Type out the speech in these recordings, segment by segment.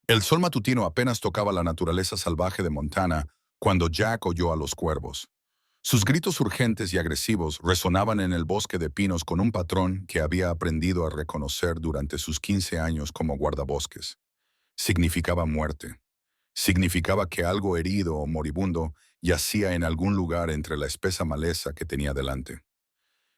El sol matutino apenas tocaba la naturaleza salvaje de Montana cuando Jack oyó a los cuervos. Sus gritos urgentes y agresivos resonaban en el bosque de pinos con un patrón que había aprendido a reconocer durante sus 15 años como guardabosques. Significaba muerte. Significaba que algo herido o moribundo yacía en algún lugar entre la espesa maleza que tenía delante.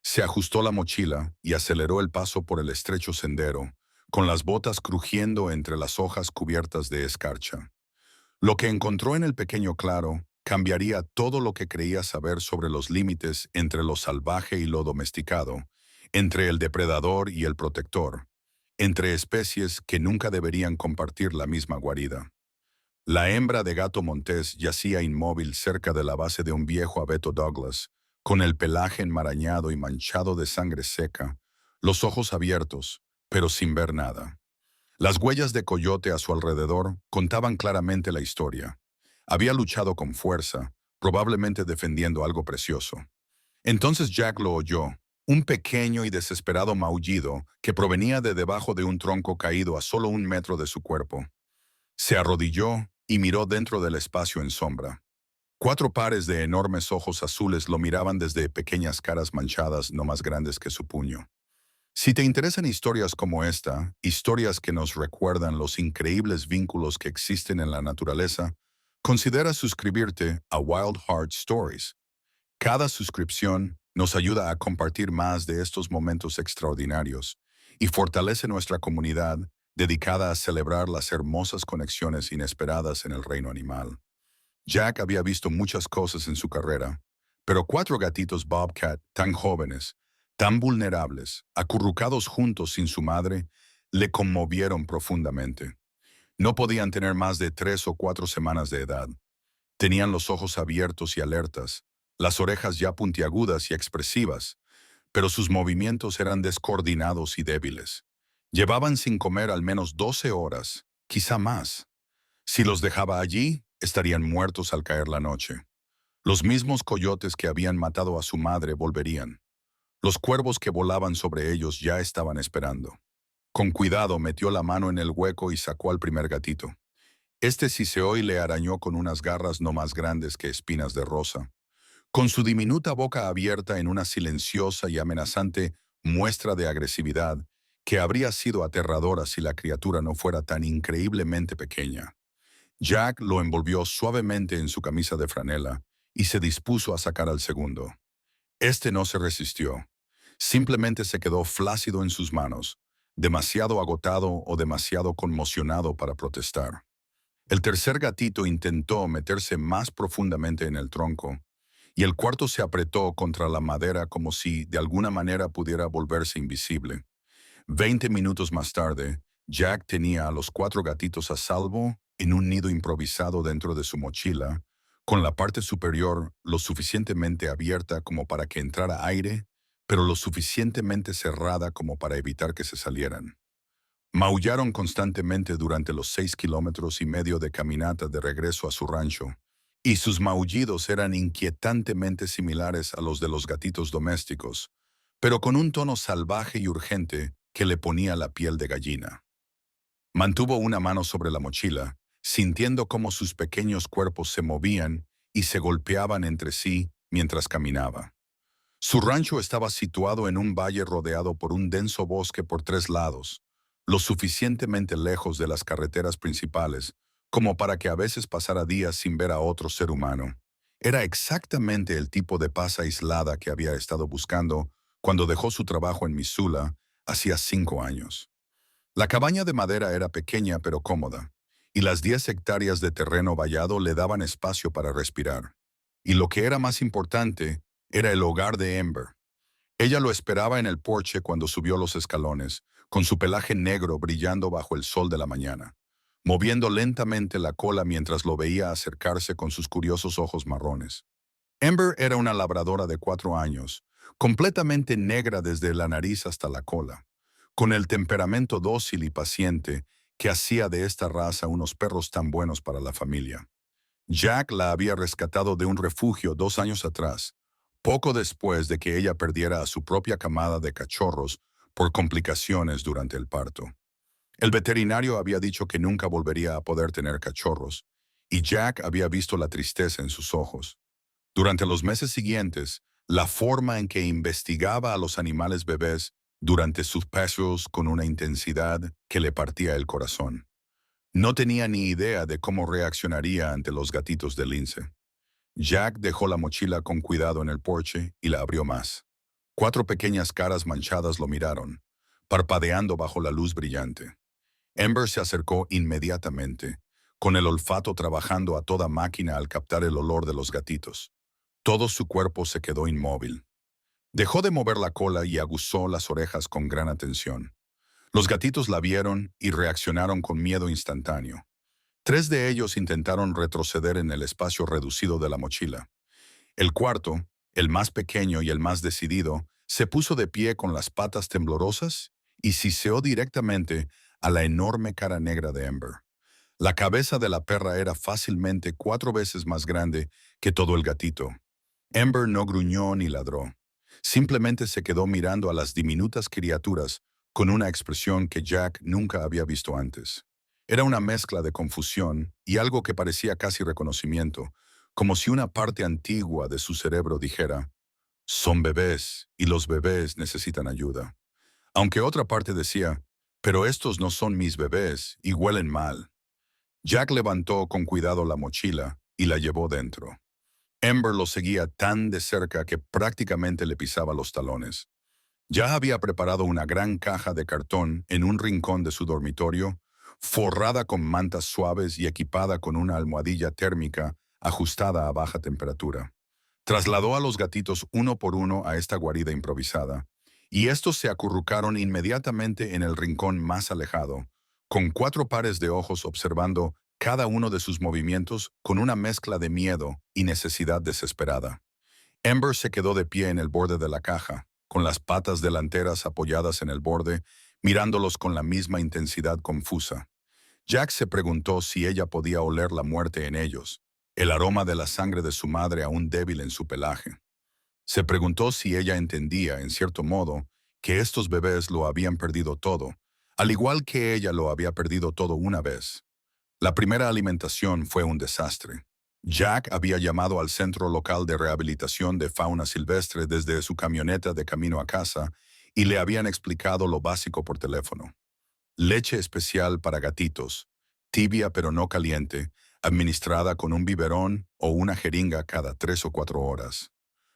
Se ajustó la mochila y aceleró el paso por el estrecho sendero, con las botas crujiendo entre las hojas cubiertas de escarcha. Lo que encontró en el pequeño claro cambiaría todo lo que creía saber sobre los límites entre lo salvaje y lo domesticado, entre el depredador y el protector, entre especies que nunca deberían compartir la misma guarida. La hembra de gato montés yacía inmóvil cerca de la base de un viejo abeto Douglas, con el pelaje enmarañado y manchado de sangre seca, los ojos abiertos, pero sin ver nada. Las huellas de coyote a su alrededor contaban claramente la historia. Había luchado con fuerza, probablemente defendiendo algo precioso. Entonces Jack lo oyó, un pequeño y desesperado maullido que provenía de debajo de un tronco caído a solo 1 metro de su cuerpo. Se arrodilló y miró dentro del espacio en sombra. 4 pares de enormes ojos azules lo miraban desde pequeñas caras manchadas no más grandes que su puño. Si te interesan historias como esta, historias que nos recuerdan los increíbles vínculos que existen en la naturaleza, considera suscribirte a Wild Heart Stories. Cada suscripción nos ayuda a compartir más de estos momentos extraordinarios y fortalece nuestra comunidad dedicada a celebrar las hermosas conexiones inesperadas en el reino animal. Jack había visto muchas cosas en su carrera, pero 4 gatitos Bobcat tan jóvenes, tan vulnerables, acurrucados juntos sin su madre, le conmovieron profundamente. No podían tener más de 3 o 4 semanas de edad. Tenían los ojos abiertos y alertas, las orejas ya puntiagudas y expresivas, pero sus movimientos eran descoordinados y débiles. Llevaban sin comer al menos 12 horas, quizá más. Si los dejaba allí, estarían muertos al caer la noche. Los mismos coyotes que habían matado a su madre volverían. Los cuervos que volaban sobre ellos ya estaban esperando. Con cuidado metió la mano en el hueco y sacó al primer gatito. Este siseó y le arañó con unas garras no más grandes que espinas de rosa. Con su diminuta boca abierta en una silenciosa y amenazante muestra de agresividad que habría sido aterradora si la criatura no fuera tan increíblemente pequeña. Jack lo envolvió suavemente en su camisa de franela y se dispuso a sacar al segundo. Este no se resistió. Simplemente se quedó flácido en sus manos, demasiado agotado o demasiado conmocionado para protestar. El tercer gatito intentó meterse más profundamente en el tronco, y el cuarto se apretó contra la madera como si de alguna manera pudiera volverse invisible. 20 minutos más tarde, Jack tenía a los 4 gatitos a salvo en un nido improvisado dentro de su mochila, con la parte superior lo suficientemente abierta como para que entrara aire, pero lo suficientemente cerrada como para evitar que se salieran. Maullaron constantemente durante los 6,5 kilómetros de caminata de regreso a su rancho, y sus maullidos eran inquietantemente similares a los de los gatitos domésticos, pero con un tono salvaje y urgente que le ponía la piel de gallina. Mantuvo una mano sobre la mochila, sintiendo cómo sus pequeños cuerpos se movían y se golpeaban entre sí mientras caminaba. Su rancho estaba situado en un valle rodeado por un denso bosque por 3 lados, lo suficientemente lejos de las carreteras principales como para que a veces pasara días sin ver a otro ser humano. Era exactamente el tipo de paz aislada que había estado buscando cuando dejó su trabajo en Missoula hacía 5 años. La cabaña de madera era pequeña pero cómoda, y las 10 hectáreas de terreno vallado le daban espacio para respirar. Y lo que era más importante, era el hogar de Ember. Ella lo esperaba en el porche cuando subió los escalones, con su pelaje negro brillando bajo el sol de la mañana, moviendo lentamente la cola mientras lo veía acercarse con sus curiosos ojos marrones. Ember era una labradora de 4 años, completamente negra desde la nariz hasta la cola, con el temperamento dócil y paciente que hacía de esta raza unos perros tan buenos para la familia. Jack la había rescatado de un refugio 2 años atrás, poco después de que ella perdiera a su propia camada de cachorros por complicaciones durante el parto. El veterinario había dicho que nunca volvería a poder tener cachorros, y Jack había visto la tristeza en sus ojos. Durante los meses siguientes, la forma en que investigaba a los animales bebés durante sus paseos con una intensidad que le partía el corazón. No tenía ni idea de cómo reaccionaría ante los gatitos de lince. Jack dejó la mochila con cuidado en el porche y la abrió más. 4 pequeñas caras manchadas lo miraron, parpadeando bajo la luz brillante. Ember se acercó inmediatamente, con el olfato trabajando a toda máquina al captar el olor de los gatitos. Todo su cuerpo se quedó inmóvil. Dejó de mover la cola y aguzó las orejas con gran atención. Los gatitos la vieron y reaccionaron con miedo instantáneo. 3 de ellos intentaron retroceder en el espacio reducido de la mochila. El cuarto, el más pequeño y el más decidido, se puso de pie con las patas temblorosas y siseó directamente a la enorme cara negra de Ember. La cabeza de la perra era fácilmente 4 veces más grande que todo el gatito. Ember no gruñó ni ladró. Simplemente se quedó mirando a las diminutas criaturas con una expresión que Jack nunca había visto antes. Era una mezcla de confusión y algo que parecía casi reconocimiento, como si una parte antigua de su cerebro dijera, son bebés y los bebés necesitan ayuda. Aunque otra parte decía, pero estos no son mis bebés y huelen mal. Jack levantó con cuidado la mochila y la llevó dentro. Ember lo seguía tan de cerca que prácticamente le pisaba los talones. Ya había preparado una gran caja de cartón en un rincón de su dormitorio, forrada con mantas suaves y equipada con una almohadilla térmica ajustada a baja temperatura. Trasladó a los gatitos uno por uno a esta guarida improvisada, y estos se acurrucaron inmediatamente en el rincón más alejado, con 4 pares de ojos observando cada uno de sus movimientos con una mezcla de miedo y necesidad desesperada. Ember se quedó de pie en el borde de la caja, con las patas delanteras apoyadas en el borde, mirándolos con la misma intensidad confusa. Jack se preguntó si ella podía oler la muerte en ellos, el aroma de la sangre de su madre aún débil en su pelaje. Se preguntó si ella entendía, en cierto modo, que estos bebés lo habían perdido todo, al igual que ella lo había perdido todo una vez. La primera alimentación fue un desastre. Jack había llamado al centro local de rehabilitación de fauna silvestre desde su camioneta de camino a casa y le habían explicado lo básico por teléfono. Leche especial para gatitos, tibia pero no caliente, administrada con un biberón o una jeringa cada 3 o 4 horas.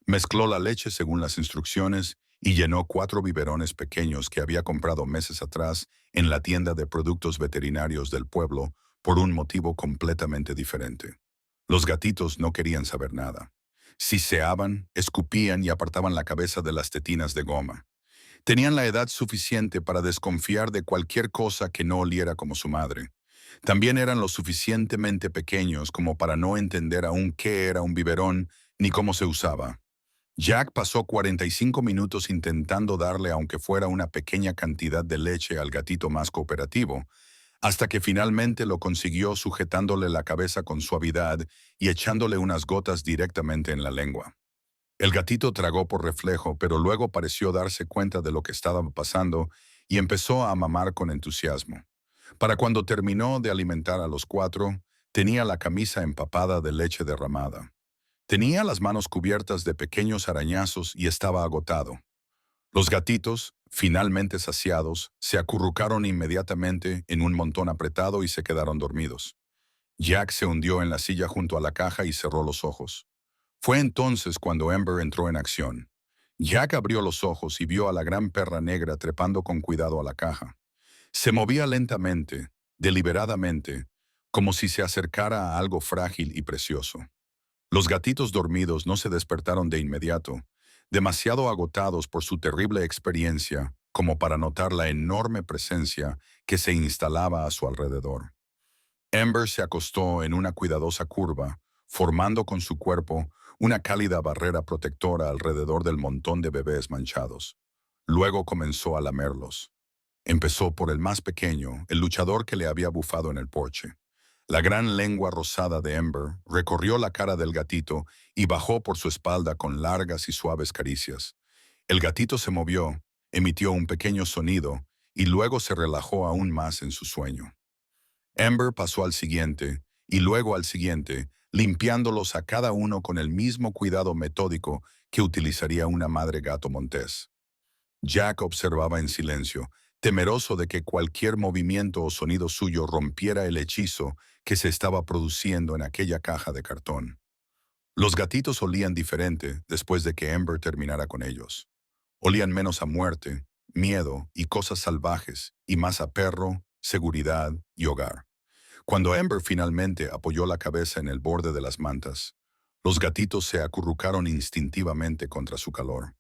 Mezcló la leche según las instrucciones y llenó 4 biberones pequeños que había comprado meses atrás en la tienda de productos veterinarios del pueblo por un motivo completamente diferente. Los gatitos no querían saber nada. Siseaban, escupían y apartaban la cabeza de las tetinas de goma. Tenían la edad suficiente para desconfiar de cualquier cosa que no oliera como su madre. También eran lo suficientemente pequeños como para no entender aún qué era un biberón ni cómo se usaba. Jack pasó 45 minutos intentando darle aunque fuera una pequeña cantidad de leche al gatito más cooperativo, hasta que finalmente lo consiguió sujetándole la cabeza con suavidad y echándole unas gotas directamente en la lengua. El gatito tragó por reflejo, pero luego pareció darse cuenta de lo que estaba pasando y empezó a mamar con entusiasmo. Para cuando terminó de alimentar a los 4, tenía la camisa empapada de leche derramada. Tenía las manos cubiertas de pequeños arañazos y estaba agotado. Los gatitos, finalmente saciados, se acurrucaron inmediatamente en un montón apretado y se quedaron dormidos. Jack se hundió en la silla junto a la caja y cerró los ojos. Fue entonces cuando Ember entró en acción. Jack abrió los ojos y vio a la gran perra negra trepando con cuidado a la caja. Se movía lentamente, deliberadamente, como si se acercara a algo frágil y precioso. Los gatitos dormidos no se despertaron de inmediato, demasiado agotados por su terrible experiencia como para notar la enorme presencia que se instalaba a su alrededor. Ember se acostó en una cuidadosa curva, formando con su cuerpo una cálida barrera protectora alrededor del montón de bebés manchados. Luego comenzó a lamerlos. Empezó por el más pequeño, el luchador que le había bufado en el porche. La gran lengua rosada de Ember recorrió la cara del gatito y bajó por su espalda con largas y suaves caricias. El gatito se movió, emitió un pequeño sonido y luego se relajó aún más en su sueño. Amber pasó al siguiente, y luego al siguiente, limpiándolos a cada uno con el mismo cuidado metódico que utilizaría una madre gato montés. Jack observaba en silencio, temeroso de que cualquier movimiento o sonido suyo rompiera el hechizo que se estaba produciendo en aquella caja de cartón. Los gatitos olían diferente después de que Amber terminara con ellos. Olían menos a muerte, miedo y cosas salvajes, y más a perro, seguridad y hogar. Cuando Amber finalmente apoyó la cabeza en el borde de las mantas, los gatitos se acurrucaron instintivamente contra su calor.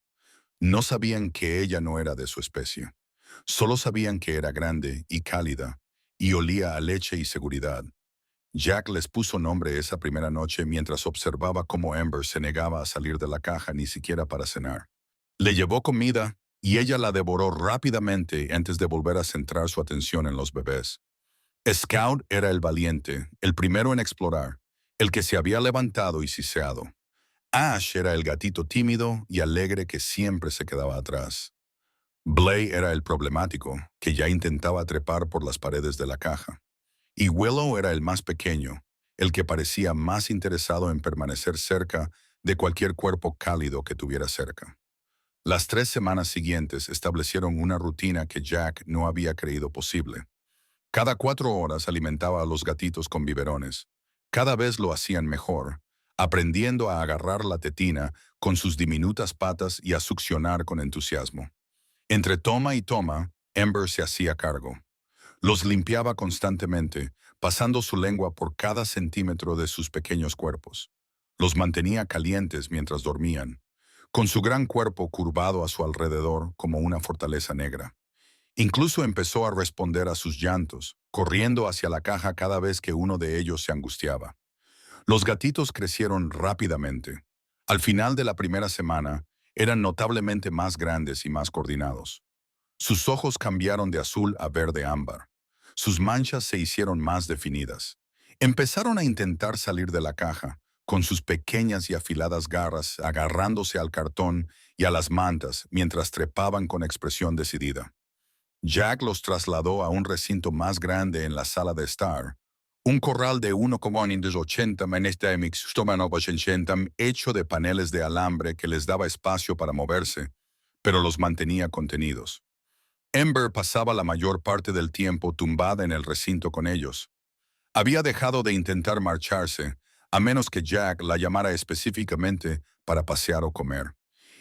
No sabían que ella no era de su especie. Solo sabían que era grande y cálida, y olía a leche y seguridad. Jack les puso nombre esa primera noche mientras observaba cómo Amber se negaba a salir de la caja ni siquiera para cenar. Le llevó comida, y ella la devoró rápidamente antes de volver a centrar su atención en los bebés. Scout era el valiente, el primero en explorar, el que se había levantado y siseado. Ash era el gatito tímido y alegre que siempre se quedaba atrás. Blay era el problemático, que ya intentaba trepar por las paredes de la caja. Y Willow era el más pequeño, el que parecía más interesado en permanecer cerca de cualquier cuerpo cálido que tuviera cerca. Las 3 semanas siguientes establecieron una rutina que Jack no había creído posible. Cada 4 horas alimentaba a los gatitos con biberones. Cada vez lo hacían mejor, aprendiendo a agarrar la tetina con sus diminutas patas y a succionar con entusiasmo. Entre toma y toma, Amber se hacía cargo. Los limpiaba constantemente, pasando su lengua por cada centímetro de sus pequeños cuerpos. Los mantenía calientes mientras dormían, con su gran cuerpo curvado a su alrededor como una fortaleza negra. Incluso empezó a responder a sus llantos, corriendo hacia la caja cada vez que uno de ellos se angustiaba. Los gatitos crecieron rápidamente. Al final de la primera semana, eran notablemente más grandes y más coordinados. Sus ojos cambiaron de azul a verde ámbar. Sus manchas se hicieron más definidas. Empezaron a intentar salir de la caja, con sus pequeñas y afiladas garras agarrándose al cartón y a las mantas mientras trepaban con expresión decidida. Jack los trasladó a un recinto más grande en la sala de estar, un corral de 1,80 m hecho de paneles de alambre que les daba espacio para moverse, pero los mantenía contenidos. Amber pasaba la mayor parte del tiempo tumbada en el recinto con ellos. Había dejado de intentar marcharse, a menos que Jack la llamara específicamente para pasear o comer.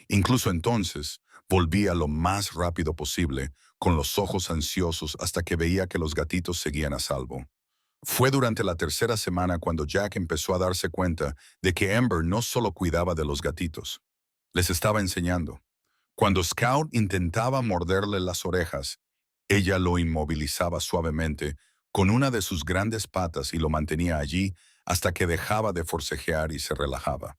Incluso entonces, volvía lo más rápido posible, con los ojos ansiosos hasta que veía que los gatitos seguían a salvo. Fue durante la tercera semana cuando Jack empezó a darse cuenta de que Amber no solo cuidaba de los gatitos, les estaba enseñando. Cuando Scout intentaba morderle las orejas, ella lo inmovilizaba suavemente con una de sus grandes patas y lo mantenía allí hasta que dejaba de forcejear y se relajaba.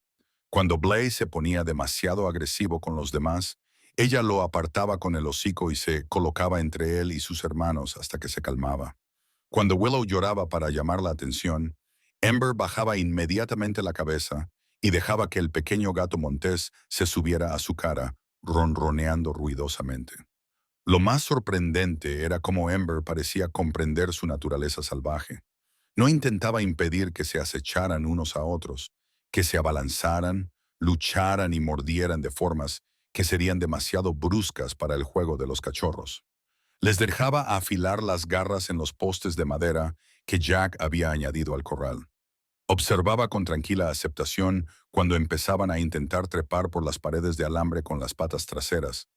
Cuando Blaze se ponía demasiado agresivo con los demás, ella lo apartaba con el hocico y se colocaba entre él y sus hermanos hasta que se calmaba. Cuando Willow lloraba para llamar la atención, Amber bajaba inmediatamente la cabeza y dejaba que el pequeño gato montés se subiera a su cara, ronroneando ruidosamente. Lo más sorprendente era cómo Amber parecía comprender su naturaleza salvaje. No intentaba impedir que se acecharan unos a otros, que se abalanzaran, lucharan y mordieran de formas que serían demasiado bruscas para el juego de los cachorros. Les dejaba afilar las garras en los postes de madera que Jack había añadido al corral. Observaba con tranquila aceptación cuando empezaban a intentar trepar por las paredes de alambre con las patas traseras,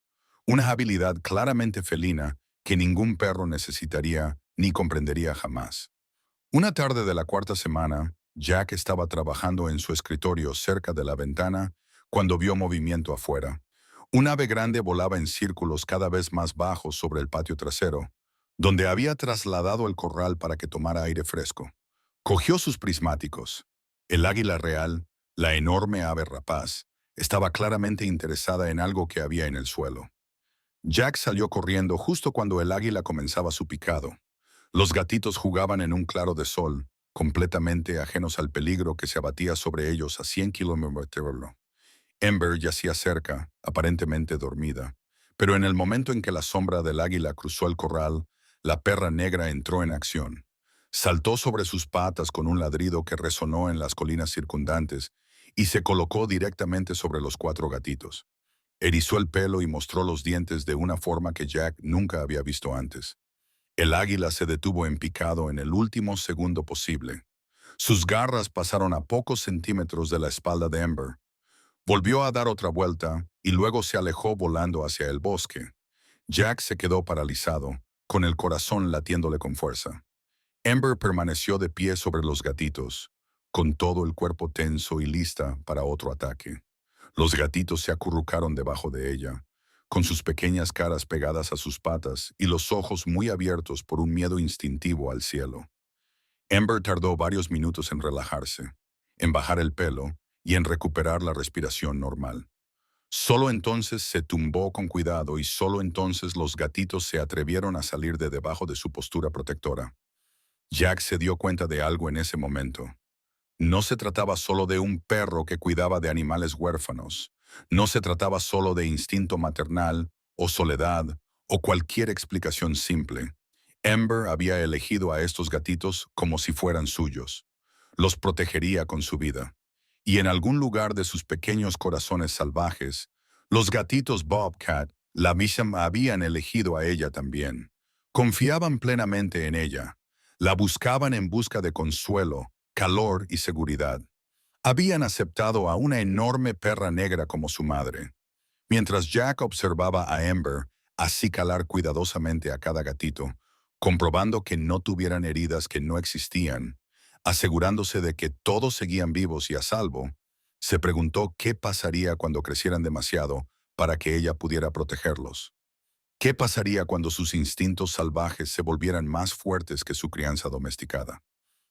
una habilidad claramente felina que ningún perro necesitaría ni comprendería jamás. Una tarde de la cuarta semana, Jack estaba trabajando en su escritorio cerca de la ventana cuando vio movimiento afuera. Un ave grande volaba en círculos cada vez más bajos sobre el patio trasero, donde había trasladado el corral para que tomara aire fresco. Cogió sus prismáticos. El águila real, la enorme ave rapaz, estaba claramente interesada en algo que había en el suelo. Jack salió corriendo justo cuando el águila comenzaba su picado. Los gatitos jugaban en un claro de sol, completamente ajenos al peligro que se abatía sobre ellos a 100 kilómetros. Amber yacía cerca, aparentemente dormida, Pero en el momento en que la sombra del águila cruzó el corral, la perra negra entró en acción. Saltó sobre sus patas con un ladrido que resonó en las colinas circundantes y se colocó directamente sobre los cuatro gatitos. Erizó el pelo y mostró los dientes de una forma que Jack nunca había visto antes. El águila se detuvo en picado en el último segundo posible. Sus garras pasaron a pocos centímetros de la espalda de Ember. Volvió a dar otra vuelta y luego se alejó volando hacia el bosque. Jack se quedó paralizado, con el corazón latiéndole con fuerza. Ember permaneció de pie sobre los gatitos, con todo el cuerpo tenso y lista para otro ataque. Los gatitos se acurrucaron debajo de ella, con sus pequeñas caras pegadas a sus patas y los ojos muy abiertos por un miedo instintivo al cielo. Ember tardó varios minutos en relajarse, en bajar el pelo y en recuperar la respiración normal. Solo entonces se tumbó con cuidado y solo entonces los gatitos se atrevieron a salir de debajo de su postura protectora. Jack se dio cuenta de algo en ese momento. No se trataba solo de un perro que cuidaba de animales huérfanos. No se trataba solo de instinto maternal o soledad o cualquier explicación simple. Ember había elegido a estos gatitos como si fueran suyos. Los protegería con su vida. Y en algún lugar de sus pequeños corazones salvajes, los gatitos Bobcat la misma habían elegido a ella también. Confiaban plenamente en ella. La buscaban en busca de consuelo, calor y seguridad. Habían aceptado a una enorme perra negra como su madre. Mientras Jack observaba a Ember acicalar cuidadosamente a cada gatito, comprobando que no tuvieran heridas que no existían, asegurándose de que todos seguían vivos y a salvo, se preguntó qué pasaría cuando crecieran demasiado para que ella pudiera protegerlos. ¿Qué pasaría cuando sus instintos salvajes se volvieran más fuertes que su crianza domesticada?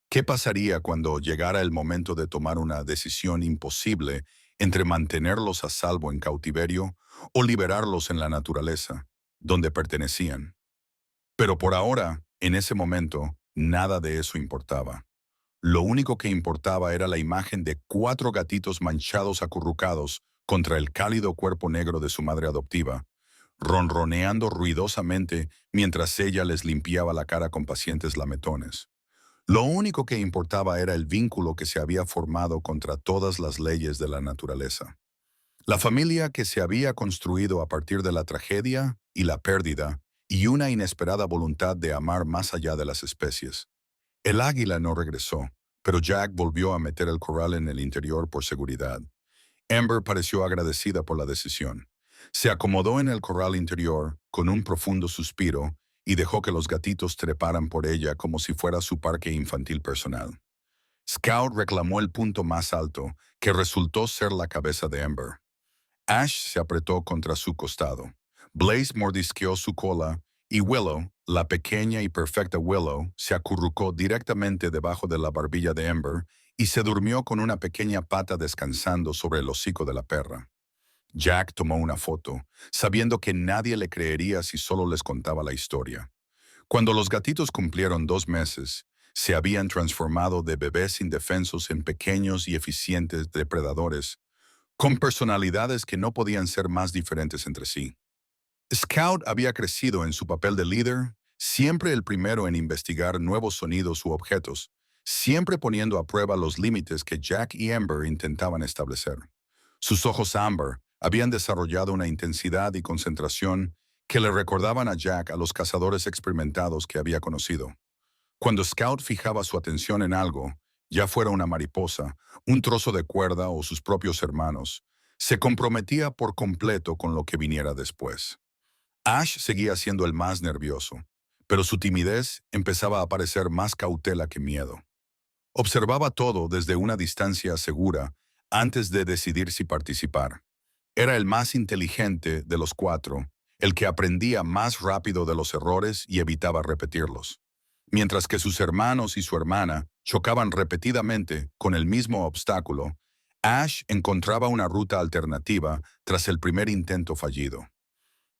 ¿Qué pasaría cuando llegara el momento de tomar una decisión imposible entre mantenerlos a salvo en cautiverio o liberarlos en la naturaleza, donde pertenecían? Pero por ahora, en ese momento, nada de eso importaba. Lo único que importaba era la imagen de cuatro gatitos manchados acurrucados contra el cálido cuerpo negro de su madre adoptiva, ronroneando ruidosamente mientras ella les limpiaba la cara con pacientes lametones. Lo único que importaba era el vínculo que se había formado contra todas las leyes de la naturaleza. La familia que se había construido a partir de la tragedia y la pérdida y una inesperada voluntad de amar más allá de las especies. El águila no regresó, pero Jack volvió a meter el corral en el interior por seguridad. Ember pareció agradecida por la decisión. Se acomodó en el corral interior con un profundo suspiro y dejó que los gatitos treparan por ella como si fuera su parque infantil personal. Scout reclamó el punto más alto, que resultó ser la cabeza de Ember. Ash se apretó contra su costado. Blaze mordisqueó su cola y Willow, la pequeña y perfecta Willow, se acurrucó directamente debajo de la barbilla de Ember y se durmió con una pequeña pata descansando sobre el hocico de la perra. Jack tomó una foto, sabiendo que nadie le creería si solo les contaba la historia. Cuando los gatitos cumplieron 2 meses, se habían transformado de bebés indefensos en pequeños y eficientes depredadores, con personalidades que no podían ser más diferentes entre sí. Scout había crecido en su papel de líder, siempre el primero en investigar nuevos sonidos u objetos, siempre poniendo a prueba los límites que Jack y Ember intentaban establecer. Sus ojos ámbar habían desarrollado una intensidad y concentración que le recordaban a Jack a los cazadores experimentados que había conocido. Cuando Scout fijaba su atención en algo, ya fuera una mariposa, un trozo de cuerda o sus propios hermanos, se comprometía por completo con lo que viniera después. Ash seguía siendo el más nervioso, pero su timidez empezaba a parecer más cautela que miedo. Observaba todo desde una distancia segura antes de decidir si participar. Era el más inteligente de los cuatro, el que aprendía más rápido de los errores y evitaba repetirlos. Mientras que sus hermanos y su hermana chocaban repetidamente con el mismo obstáculo, Ash encontraba una ruta alternativa tras el primer intento fallido.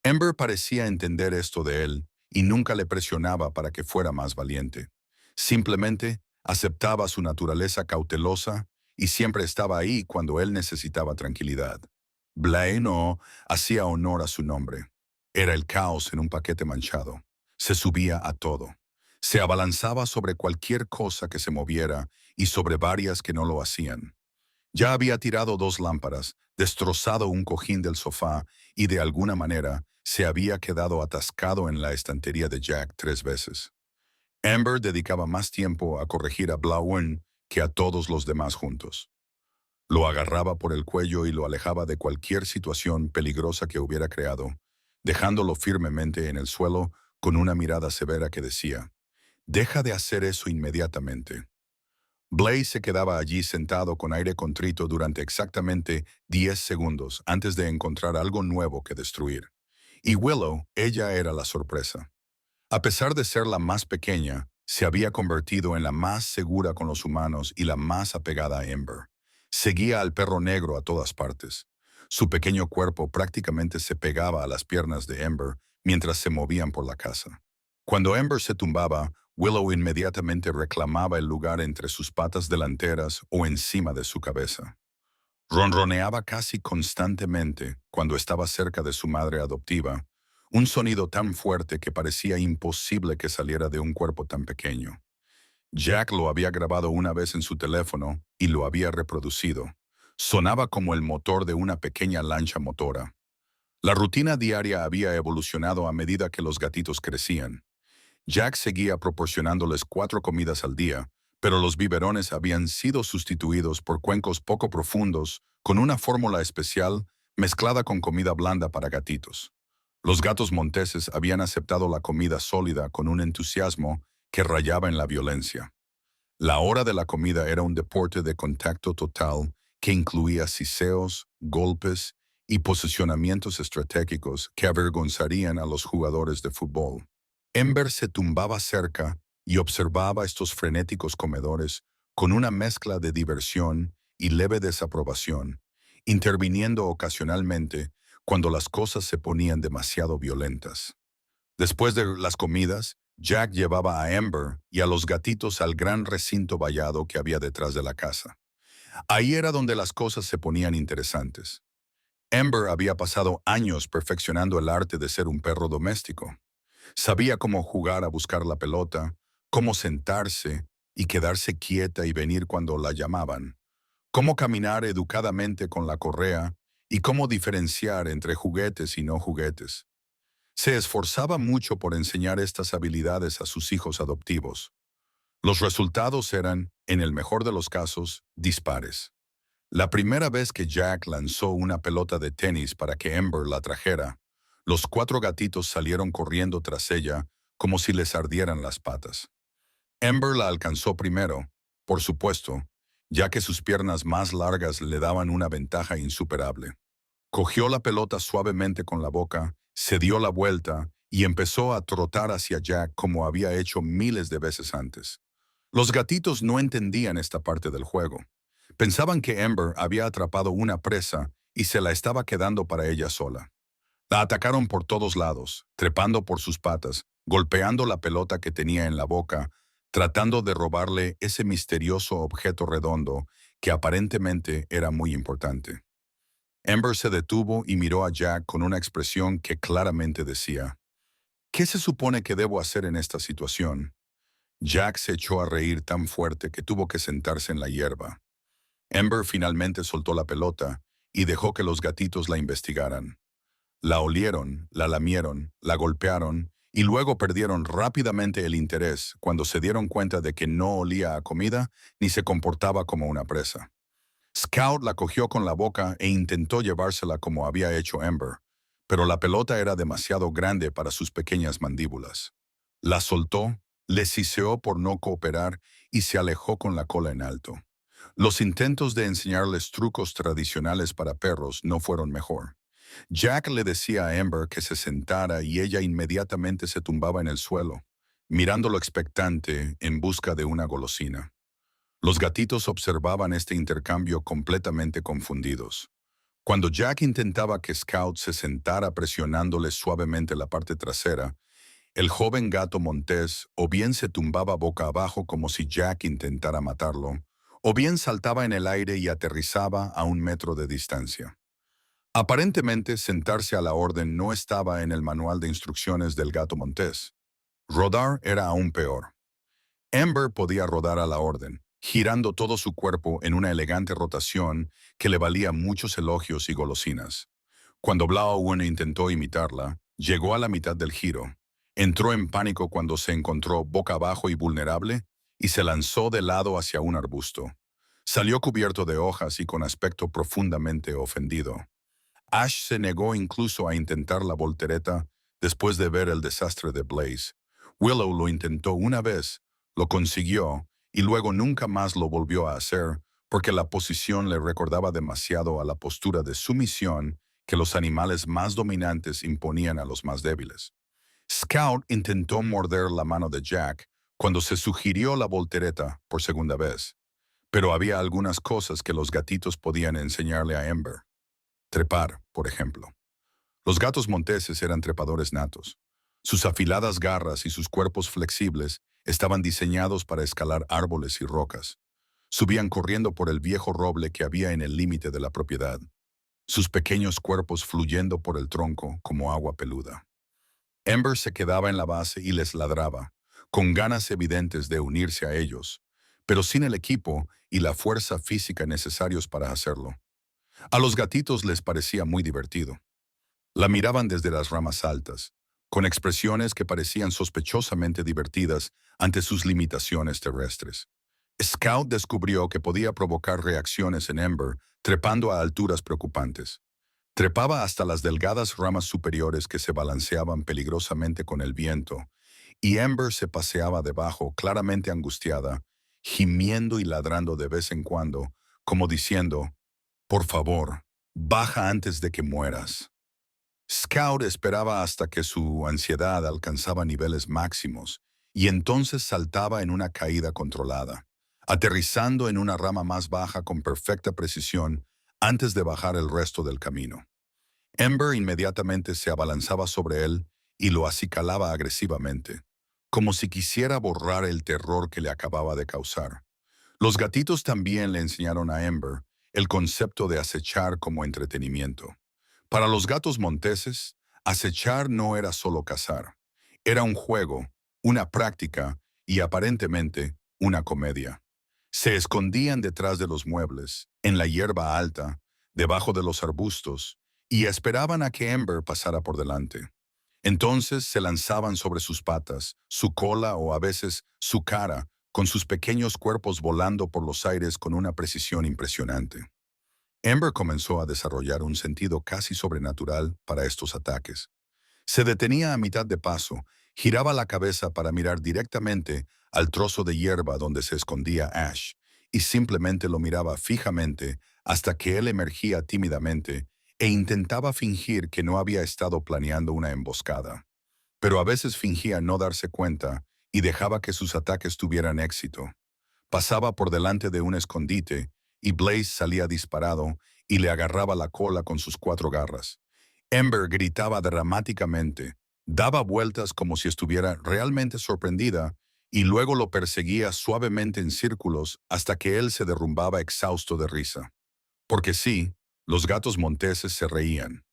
Ember parecía entender esto de él y nunca le presionaba para que fuera más valiente. Simplemente aceptaba su naturaleza cautelosa y siempre estaba ahí cuando él necesitaba tranquilidad. Blaine no hacía honor a su nombre. Era el caos en un paquete manchado. Se subía a todo. Se abalanzaba sobre cualquier cosa que se moviera y sobre varias que no lo hacían. Ya había tirado 2 lámparas, destrozado un cojín del sofá y de alguna manera se había quedado atascado en la estantería de Jack 3 veces. Amber dedicaba más tiempo a corregir a Blauen que a todos los demás juntos. Lo agarraba por el cuello y lo alejaba de cualquier situación peligrosa que hubiera creado, dejándolo firmemente en el suelo con una mirada severa que decía, «Deja de hacer eso inmediatamente». Blaze se quedaba allí sentado con aire contrito durante exactamente 10 segundos antes de encontrar algo nuevo que destruir. Y Willow, ella era la sorpresa. A pesar de ser la más pequeña, se había convertido en la más segura con los humanos y la más apegada a Ember. Seguía al perro negro a todas partes. Su pequeño cuerpo prácticamente se pegaba a las piernas de Ember mientras se movían por la casa. Cuando Ember se tumbaba, Willow inmediatamente reclamaba el lugar entre sus patas delanteras o encima de su cabeza. Ronroneaba casi constantemente cuando estaba cerca de su madre adoptiva, un sonido tan fuerte que parecía imposible que saliera de un cuerpo tan pequeño. Jack lo había grabado una vez en su teléfono y lo había reproducido. Sonaba como el motor de una pequeña lancha motora. La rutina diaria había evolucionado a medida que los gatitos crecían. Jack seguía proporcionándoles 4 comidas al día, pero los biberones habían sido sustituidos por cuencos poco profundos con una fórmula especial mezclada con comida blanda para gatitos. Los gatos monteses habían aceptado la comida sólida con un entusiasmo que rayaba en la violencia. La hora de la comida era un deporte de contacto total que incluía siseos, golpes y posicionamientos estratégicos que avergonzarían a los jugadores de fútbol. Ember se tumbaba cerca y observaba estos frenéticos comedores con una mezcla de diversión y leve desaprobación, interviniendo ocasionalmente cuando las cosas se ponían demasiado violentas. Después de las comidas, Jack llevaba a Ember y a los gatitos al gran recinto vallado que había detrás de la casa. Ahí era donde las cosas se ponían interesantes. Ember había pasado años perfeccionando el arte de ser un perro doméstico. Sabía cómo jugar a buscar la pelota, cómo sentarse y quedarse quieta y venir cuando la llamaban, cómo caminar educadamente con la correa y cómo diferenciar entre juguetes y no juguetes. Se esforzaba mucho por enseñar estas habilidades a sus hijos adoptivos. Los resultados eran, en el mejor de los casos, dispares. La primera vez que Jack lanzó una pelota de tenis para que Ember la trajera, los 4 gatitos salieron corriendo tras ella como si les ardieran las patas. Ember la alcanzó primero, por supuesto, ya que sus piernas más largas le daban una ventaja insuperable. Cogió la pelota suavemente con la boca, se dio la vuelta y empezó a trotar hacia Jack como había hecho miles de veces antes. Los gatitos no entendían esta parte del juego. Pensaban que Ember había atrapado una presa y se la estaba quedando para ella sola. La atacaron por todos lados, trepando por sus patas, golpeando la pelota que tenía en la boca, tratando de robarle ese misterioso objeto redondo que aparentemente era muy importante. Ember se detuvo y miró a Jack con una expresión que claramente decía, «¿Qué se supone que debo hacer en esta situación?». Jack se echó a reír tan fuerte que tuvo que sentarse en la hierba. Ember finalmente soltó la pelota y dejó que los gatitos la investigaran. La olieron, la lamieron, la golpearon y luego perdieron rápidamente el interés cuando se dieron cuenta de que no olía a comida ni se comportaba como una presa. Scout la cogió con la boca e intentó llevársela como había hecho Ember, pero la pelota era demasiado grande para sus pequeñas mandíbulas. La soltó, le siseó por no cooperar y se alejó con la cola en alto. Los intentos de enseñarles trucos tradicionales para perros no fueron mejor. Jack le decía a Ember que se sentara y ella inmediatamente se tumbaba en el suelo, mirándolo expectante en busca de una golosina. Los gatitos observaban este intercambio completamente confundidos. Cuando Jack intentaba que Scout se sentara presionándole suavemente la parte trasera, el joven gato montés o bien se tumbaba boca abajo como si Jack intentara matarlo, o bien saltaba en el aire y aterrizaba a 1 metro de distancia. Aparentemente, sentarse a la orden no estaba en el manual de instrucciones del gato montés. Rodar era aún peor. Amber podía rodar a la orden, girando todo su cuerpo en una elegante rotación que le valía muchos elogios y golosinas. Cuando Blauen intentó imitarla, llegó a la mitad del giro. Entró en pánico cuando se encontró boca abajo y vulnerable y se lanzó de lado hacia un arbusto. Salió cubierto de hojas y con aspecto profundamente ofendido. Ash se negó incluso a intentar la voltereta después de ver el desastre de Blaze. Willow lo intentó una vez, lo consiguió y luego nunca más lo volvió a hacer porque la posición le recordaba demasiado a la postura de sumisión que los animales más dominantes imponían a los más débiles. Scout intentó morder la mano de Jack cuando se sugirió la voltereta por segunda vez, pero había algunas cosas que los gatitos podían enseñarle a Ember. Trepar, por ejemplo. Los gatos monteses eran trepadores natos. Sus afiladas garras y sus cuerpos flexibles estaban diseñados para escalar árboles y rocas. Subían corriendo por el viejo roble que había en el límite de la propiedad, sus pequeños cuerpos fluyendo por el tronco como agua peluda. Ember se quedaba en la base y les ladraba, con ganas evidentes de unirse a ellos, pero sin el equipo y la fuerza física necesarios para hacerlo. A los gatitos les parecía muy divertido. La miraban desde las ramas altas, con expresiones que parecían sospechosamente divertidas ante sus limitaciones terrestres. Scout descubrió que podía provocar reacciones en Ember trepando a alturas preocupantes. Trepaba hasta las delgadas ramas superiores que se balanceaban peligrosamente con el viento, y Ember se paseaba debajo, claramente angustiada, gimiendo y ladrando de vez en cuando, como diciendo, «Por favor, baja antes de que mueras». Scout esperaba hasta que su ansiedad alcanzaba niveles máximos y entonces saltaba en una caída controlada, aterrizando en una rama más baja con perfecta precisión antes de bajar el resto del camino. Ember inmediatamente se abalanzaba sobre él y lo acicalaba agresivamente, como si quisiera borrar el terror que le acababa de causar. Los gatitos también le enseñaron a Ember el concepto de acechar como entretenimiento. Para los gatos monteses, acechar no era solo cazar. Era un juego, una práctica y aparentemente una comedia. Se escondían detrás de los muebles, en la hierba alta, debajo de los arbustos, y esperaban a que Ember pasara por delante. Entonces se lanzaban sobre sus patas, su cola o a veces su cara, con sus pequeños cuerpos volando por los aires con una precisión impresionante. Ember comenzó a desarrollar un sentido casi sobrenatural para estos ataques. Se detenía a mitad de paso, giraba la cabeza para mirar directamente al trozo de hierba donde se escondía Ash, y simplemente lo miraba fijamente hasta que él emergía tímidamente e intentaba fingir que no había estado planeando una emboscada. Pero a veces fingía no darse cuenta y dejaba que sus ataques tuvieran éxito. Pasaba por delante de un escondite y Blaze salía disparado y le agarraba la cola con sus 4 garras. Ember gritaba dramáticamente, daba vueltas como si estuviera realmente sorprendida y luego lo perseguía suavemente en círculos hasta que él se derrumbaba exhausto de risa. Porque sí, los gatos monteses se reían.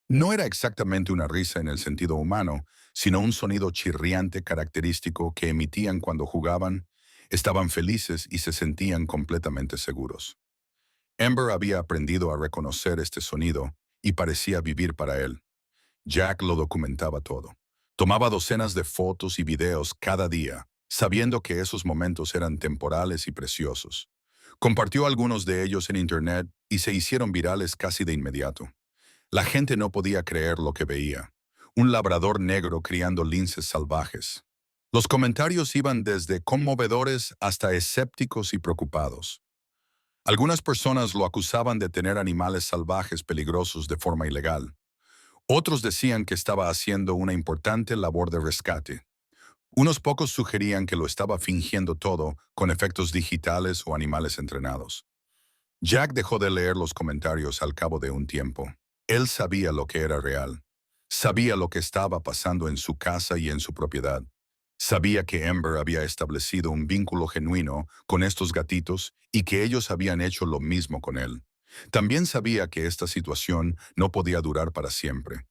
No era exactamente una risa en el sentido humano, sino un sonido chirriante característico que emitían cuando jugaban, estaban felices y se sentían completamente seguros. Ember había aprendido a reconocer este sonido y parecía vivir para él. Jack lo documentaba todo. Tomaba docenas de fotos y videos cada día, sabiendo que esos momentos eran temporales y preciosos. Compartió algunos de ellos en Internet y se hicieron virales casi de inmediato. La gente no podía creer lo que veía. Un labrador negro criando linces salvajes. Los comentarios iban desde conmovedores hasta escépticos y preocupados. Algunas personas lo acusaban de tener animales salvajes peligrosos de forma ilegal. Otros decían que estaba haciendo una importante labor de rescate. Unos pocos sugerían que lo estaba fingiendo todo con efectos digitales o animales entrenados. Jack dejó de leer los comentarios al cabo de un tiempo. Él sabía lo que era real. Sabía lo que estaba pasando en su casa y en su propiedad. Sabía que Ember había establecido un vínculo genuino con estos gatitos y que ellos habían hecho lo mismo con él. También sabía que esta situación no podía durar para siempre.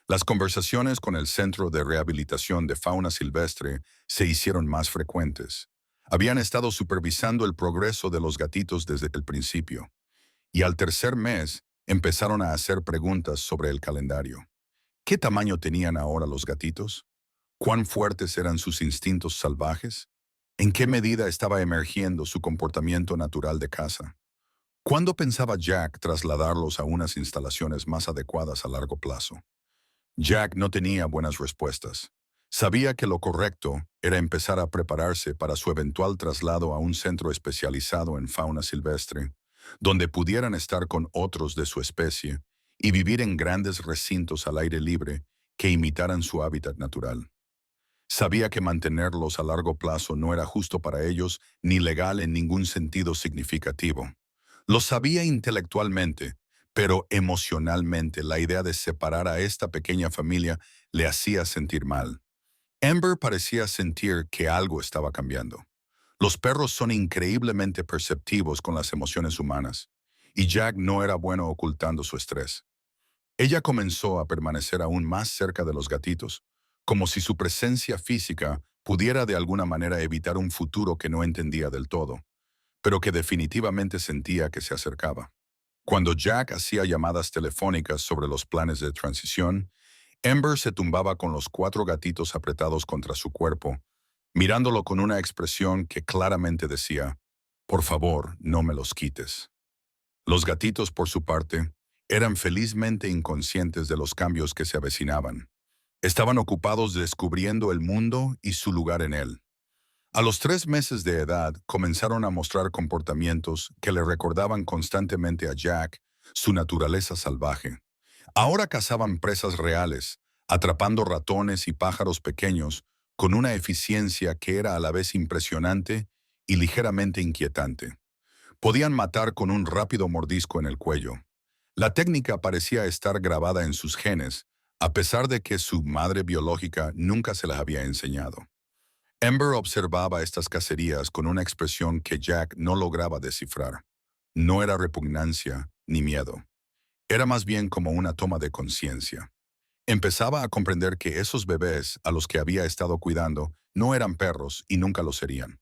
Las conversaciones con el Centro de Rehabilitación de Fauna Silvestre se hicieron más frecuentes. Habían estado supervisando el progreso de los gatitos desde el principio, y al tercer mes empezaron a hacer preguntas sobre el calendario. ¿Qué tamaño tenían ahora los gatitos? ¿Cuán fuertes eran sus instintos salvajes? ¿En qué medida estaba emergiendo su comportamiento natural de caza? ¿Cuándo pensaba Jack trasladarlos a unas instalaciones más adecuadas a largo plazo? Jack no tenía buenas respuestas. Sabía que lo correcto era empezar a prepararse para su eventual traslado a un centro especializado en fauna silvestre, donde pudieran estar con otros de su especie y vivir en grandes recintos al aire libre que imitaran su hábitat natural. Sabía que mantenerlos a largo plazo no era justo para ellos ni legal en ningún sentido significativo. Lo sabía intelectualmente, pero emocionalmente la idea de separar a esta pequeña familia le hacía sentir mal. Amber parecía sentir que algo estaba cambiando. Los perros son increíblemente perceptivos con las emociones humanas, y Jack no era bueno ocultando su estrés. Ella comenzó a permanecer aún más cerca de los gatitos, como si su presencia física pudiera de alguna manera evitar un futuro que no entendía del todo, pero que definitivamente sentía que se acercaba. Cuando Jack hacía llamadas telefónicas sobre los planes de transición, Amber se tumbaba con los cuatro gatitos apretados contra su cuerpo, mirándolo con una expresión que claramente decía, «Por favor, no me los quites». Los gatitos, por su parte, eran felizmente inconscientes de los cambios que se avecinaban. Estaban ocupados descubriendo el mundo y su lugar en él. A los 3 meses de edad comenzaron a mostrar comportamientos que le recordaban constantemente a Jack su naturaleza salvaje. Ahora cazaban presas reales, atrapando ratones y pájaros pequeños con una eficiencia que era a la vez impresionante y ligeramente inquietante. Podían matar con un rápido mordisco en el cuello. La técnica parecía estar grabada en sus genes, a pesar de que su madre biológica nunca se las había enseñado. Amber observaba estas cacerías con una expresión que Jack no lograba descifrar. No era repugnancia ni miedo. Era más bien como una toma de conciencia. Empezaba a comprender que esos bebés a los que había estado cuidando no eran perros y nunca lo serían.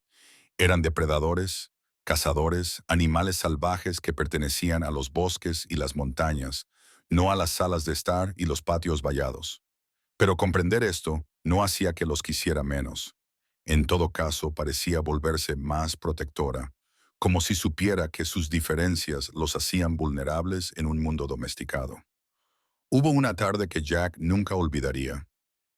Eran depredadores, cazadores, animales salvajes que pertenecían a los bosques y las montañas, no a las salas de estar y los patios vallados. Pero comprender esto no hacía que los quisiera menos. En todo caso, parecía volverse más protectora, como si supiera que sus diferencias los hacían vulnerables en un mundo domesticado. Hubo una tarde que Jack nunca olvidaría.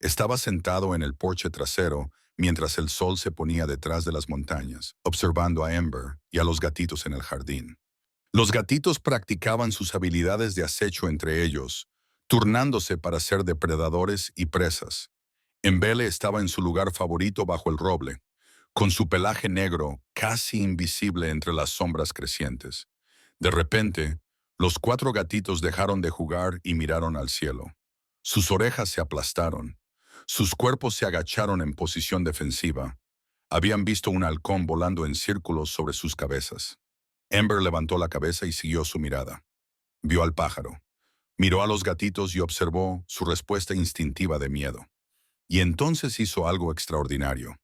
Estaba sentado en el porche trasero mientras el sol se ponía detrás de las montañas, observando a Amber y a los gatitos en el jardín. Los gatitos practicaban sus habilidades de acecho entre ellos, turnándose para ser depredadores y presas. Embele estaba en su lugar favorito bajo el roble, con su pelaje negro casi invisible entre las sombras crecientes. De repente, los cuatro gatitos dejaron de jugar y miraron al cielo. Sus orejas se aplastaron. Sus cuerpos se agacharon en posición defensiva. Habían visto un halcón volando en círculos sobre sus cabezas. Amber levantó la cabeza y siguió su mirada. Vio al pájaro. Miró a los gatitos y observó su respuesta instintiva de miedo. Y entonces hizo algo extraordinario.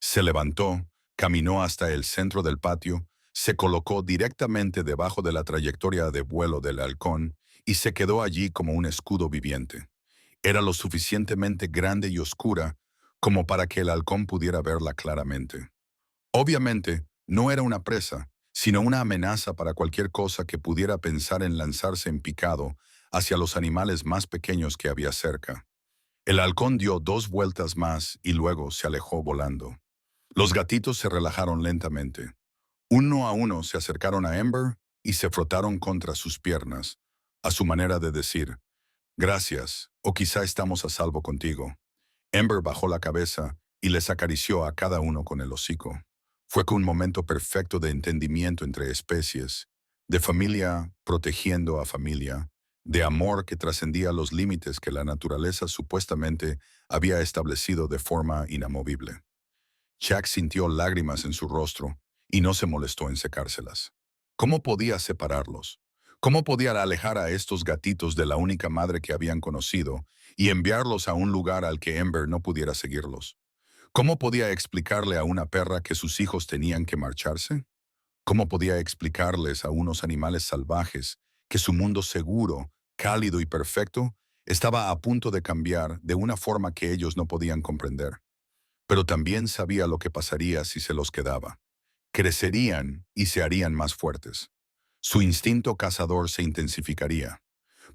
Se levantó, caminó hasta el centro del patio, se colocó directamente debajo de la trayectoria de vuelo del halcón y se quedó allí como un escudo viviente. Era lo suficientemente grande y oscura como para que el halcón pudiera verla claramente. Obviamente, no era una presa, sino una amenaza para cualquier cosa que pudiera pensar en lanzarse en picado hacia los animales más pequeños que había cerca. El halcón dio 2 vueltas más y luego se alejó volando. Los gatitos se relajaron lentamente. Uno a uno se acercaron a Amber y se frotaron contra sus piernas, a su manera de decir, «Gracias, o quizá estamos a salvo contigo». Amber bajó la cabeza y les acarició a cada uno con el hocico. Fue un momento perfecto de entendimiento entre especies, de familia protegiendo a familia, de amor que trascendía los límites que la naturaleza supuestamente había establecido de forma inamovible. Jack sintió lágrimas en su rostro y no se molestó en secárselas. ¿Cómo podía separarlos? ¿Cómo podía alejar a estos gatitos de la única madre que habían conocido y enviarlos a un lugar al que Ember no pudiera seguirlos? ¿Cómo podía explicarle a una perra que sus hijos tenían que marcharse? ¿Cómo podía explicarles a unos animales salvajes que su mundo seguro, cálido y perfecto estaba a punto de cambiar de una forma que ellos no podían comprender? Pero también sabía lo que pasaría si se los quedaba. Crecerían y se harían más fuertes. Su instinto cazador se intensificaría.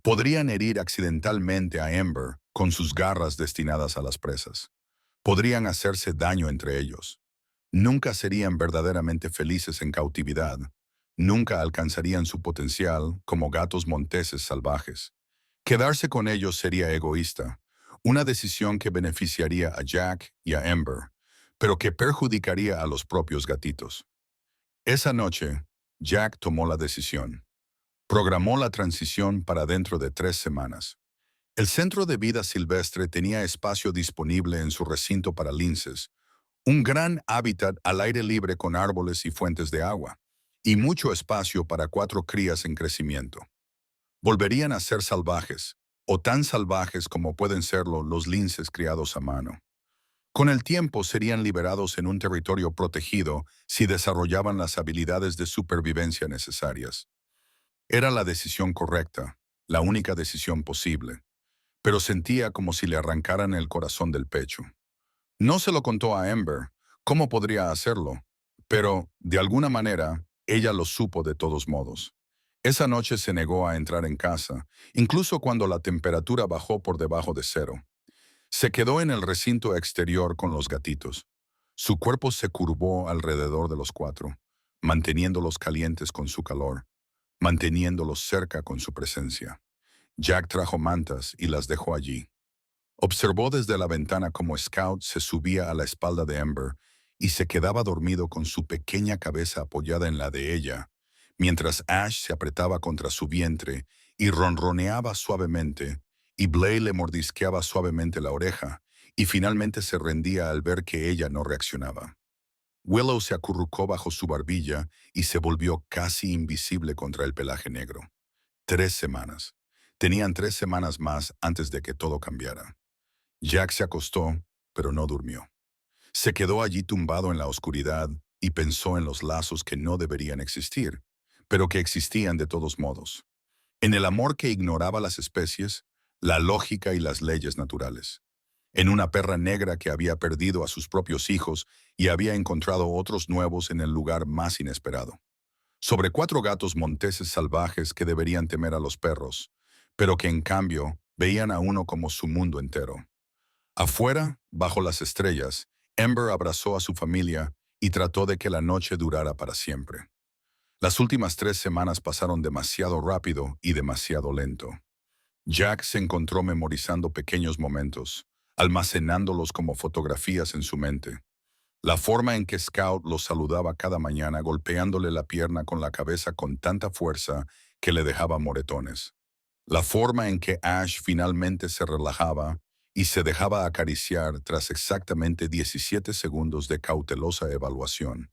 Podrían herir accidentalmente a Ember con sus garras destinadas a las presas. Podrían hacerse daño entre ellos. Nunca serían verdaderamente felices en cautividad. Nunca alcanzarían su potencial como gatos monteses salvajes. Quedarse con ellos sería egoísta, una decisión que beneficiaría a Jack y a Ember, pero que perjudicaría a los propios gatitos. Esa noche, Jack tomó la decisión. Programó la transición para dentro de 3 semanas. El centro de vida silvestre tenía espacio disponible en su recinto para linces, un gran hábitat al aire libre con árboles y fuentes de agua, y mucho espacio para 4 crías en crecimiento. Volverían a ser salvajes, o tan salvajes como pueden serlo los linces criados a mano. Con el tiempo serían liberados en un territorio protegido si desarrollaban las habilidades de supervivencia necesarias. Era la decisión correcta, la única decisión posible, pero sentía como si le arrancaran el corazón del pecho. No se lo contó a Ember, ¿cómo podría hacerlo? Pero, de alguna manera, ella lo supo de todos modos. Esa noche se negó a entrar en casa, incluso cuando la temperatura bajó por debajo de cero. Se quedó en el recinto exterior con los gatitos. Su cuerpo se curvó alrededor de los 4, manteniéndolos calientes con su calor, manteniéndolos cerca con su presencia. Jack trajo mantas y las dejó allí. Observó desde la ventana cómo Scout se subía a la espalda de Ember y se quedaba dormido con su pequeña cabeza apoyada en la de ella, mientras Ash se apretaba contra su vientre y ronroneaba suavemente, y Blay le mordisqueaba suavemente la oreja, y finalmente se rendía al ver que ella no reaccionaba. Willow se acurrucó bajo su barbilla y se volvió casi invisible contra el pelaje negro. 3 semanas. Tenían 3 semanas más antes de que todo cambiara. Jack se acostó, pero no durmió. Se quedó allí tumbado en la oscuridad y pensó en los lazos que no deberían existir, pero que existían de todos modos. En el amor que ignoraba las especies, la lógica y las leyes naturales. En una perra negra que había perdido a sus propios hijos y había encontrado otros nuevos en el lugar más inesperado. Sobre 4 gatos monteses salvajes que deberían temer a los perros, pero que en cambio veían a uno como su mundo entero. Afuera, bajo las estrellas, Ember abrazó a su familia y trató de que la noche durara para siempre. Las últimas 3 semanas pasaron demasiado rápido y demasiado lento. Jack se encontró memorizando pequeños momentos, almacenándolos como fotografías en su mente. La forma en que Scout los saludaba cada mañana golpeándole la pierna con la cabeza con tanta fuerza que le dejaba moretones. La forma en que Ash finalmente se relajaba y se dejaba acariciar tras exactamente 17 segundos de cautelosa evaluación.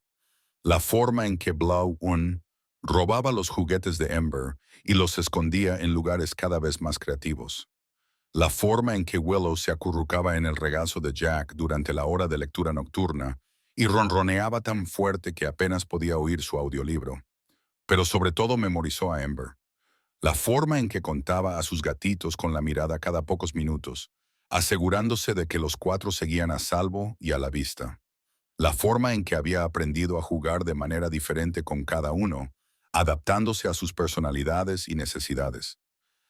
La forma en que Blau-un robaba los juguetes de Ember y los escondía en lugares cada vez más creativos. La forma en que Willow se acurrucaba en el regazo de Jack durante la hora de lectura nocturna y ronroneaba tan fuerte que apenas podía oír su audiolibro. Pero sobre todo memorizó a Ember. La forma en que contaba a sus gatitos con la mirada cada pocos minutos, asegurándose de que los 4 seguían a salvo y a la vista. La forma en que había aprendido a jugar de manera diferente con cada uno, adaptándose a sus personalidades y necesidades.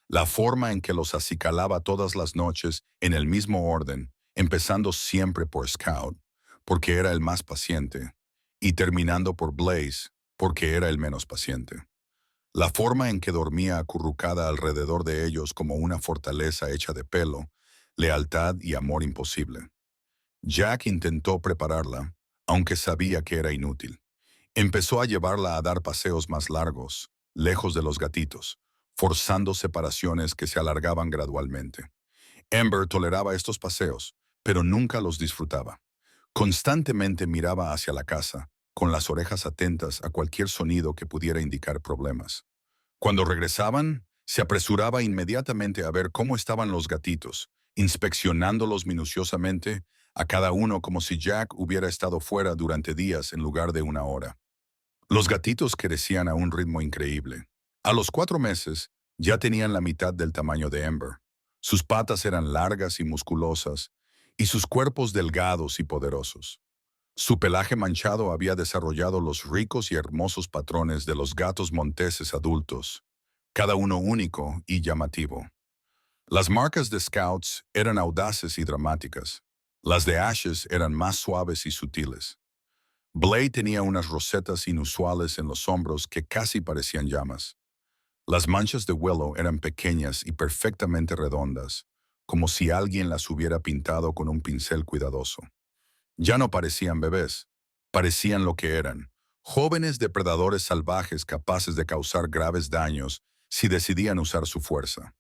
La forma en que los acicalaba todas las noches en el mismo orden, empezando siempre por Scout, porque era el más paciente, y terminando por Blaze, porque era el menos paciente. La forma en que dormía acurrucada alrededor de ellos como una fortaleza hecha de pelo, lealtad y amor imposible. Jack intentó prepararla, aunque sabía que era inútil. Empezó a llevarla a dar paseos más largos, lejos de los gatitos, forzando separaciones que se alargaban gradualmente. Ember toleraba estos paseos, pero nunca los disfrutaba. Constantemente miraba hacia la casa, con las orejas atentas a cualquier sonido que pudiera indicar problemas. Cuando regresaban, se apresuraba inmediatamente a ver cómo estaban los gatitos, inspeccionándolos minuciosamente, a cada uno como si Jack hubiera estado fuera durante días en lugar de una hora. Los gatitos crecían a un ritmo increíble. A los 4 meses, ya tenían la mitad del tamaño de Ember. Sus patas eran largas y musculosas, y sus cuerpos delgados y poderosos. Su pelaje manchado había desarrollado los ricos y hermosos patrones de los gatos monteses adultos, cada uno único y llamativo. Las marcas de Scouts eran audaces y dramáticas. Las de Ashes eran más suaves y sutiles. Blade tenía unas rosetas inusuales en los hombros que casi parecían llamas. Las manchas de Willow eran pequeñas y perfectamente redondas, como si alguien las hubiera pintado con un pincel cuidadoso. Ya no parecían bebés, parecían lo que eran, jóvenes depredadores salvajes capaces de causar graves daños si decidían usar su fuerza.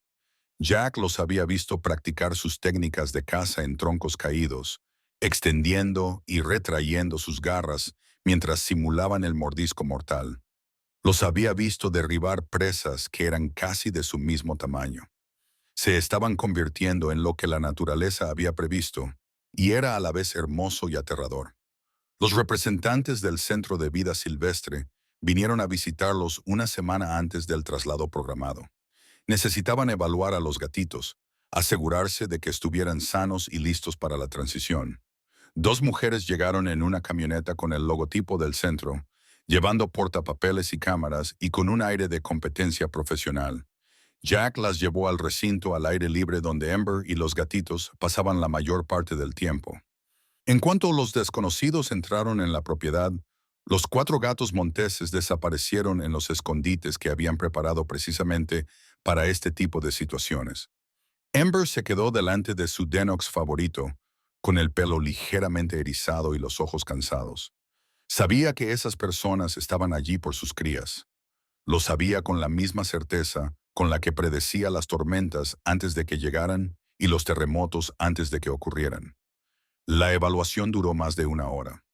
Jack los había visto practicar sus técnicas de caza en troncos caídos, extendiendo y retrayendo sus garras mientras simulaban el mordisco mortal. Los había visto derribar presas que eran casi de su mismo tamaño. Se estaban convirtiendo en lo que la naturaleza había previsto, y era a la vez hermoso y aterrador. Los representantes del Centro de Vida Silvestre vinieron a visitarlos una semana antes del traslado programado. Necesitaban evaluar a los gatitos, asegurarse de que estuvieran sanos y listos para la transición. Dos mujeres llegaron en una camioneta con el logotipo del centro, llevando portapapeles y cámaras y con un aire de competencia profesional. Jack las llevó al recinto al aire libre donde Ember y los gatitos pasaban la mayor parte del tiempo. En cuanto los desconocidos entraron en la propiedad, los 4 gatos monteses desaparecieron en los escondites que habían preparado precisamente para este tipo de situaciones. Ember se quedó delante de su Denox favorito, con el pelo ligeramente erizado y los ojos cansados. Sabía que esas personas estaban allí por sus crías. Lo sabía con la misma certeza con la que predecía las tormentas antes de que llegaran y los terremotos antes de que ocurrieran. La evaluación duró más de una hora.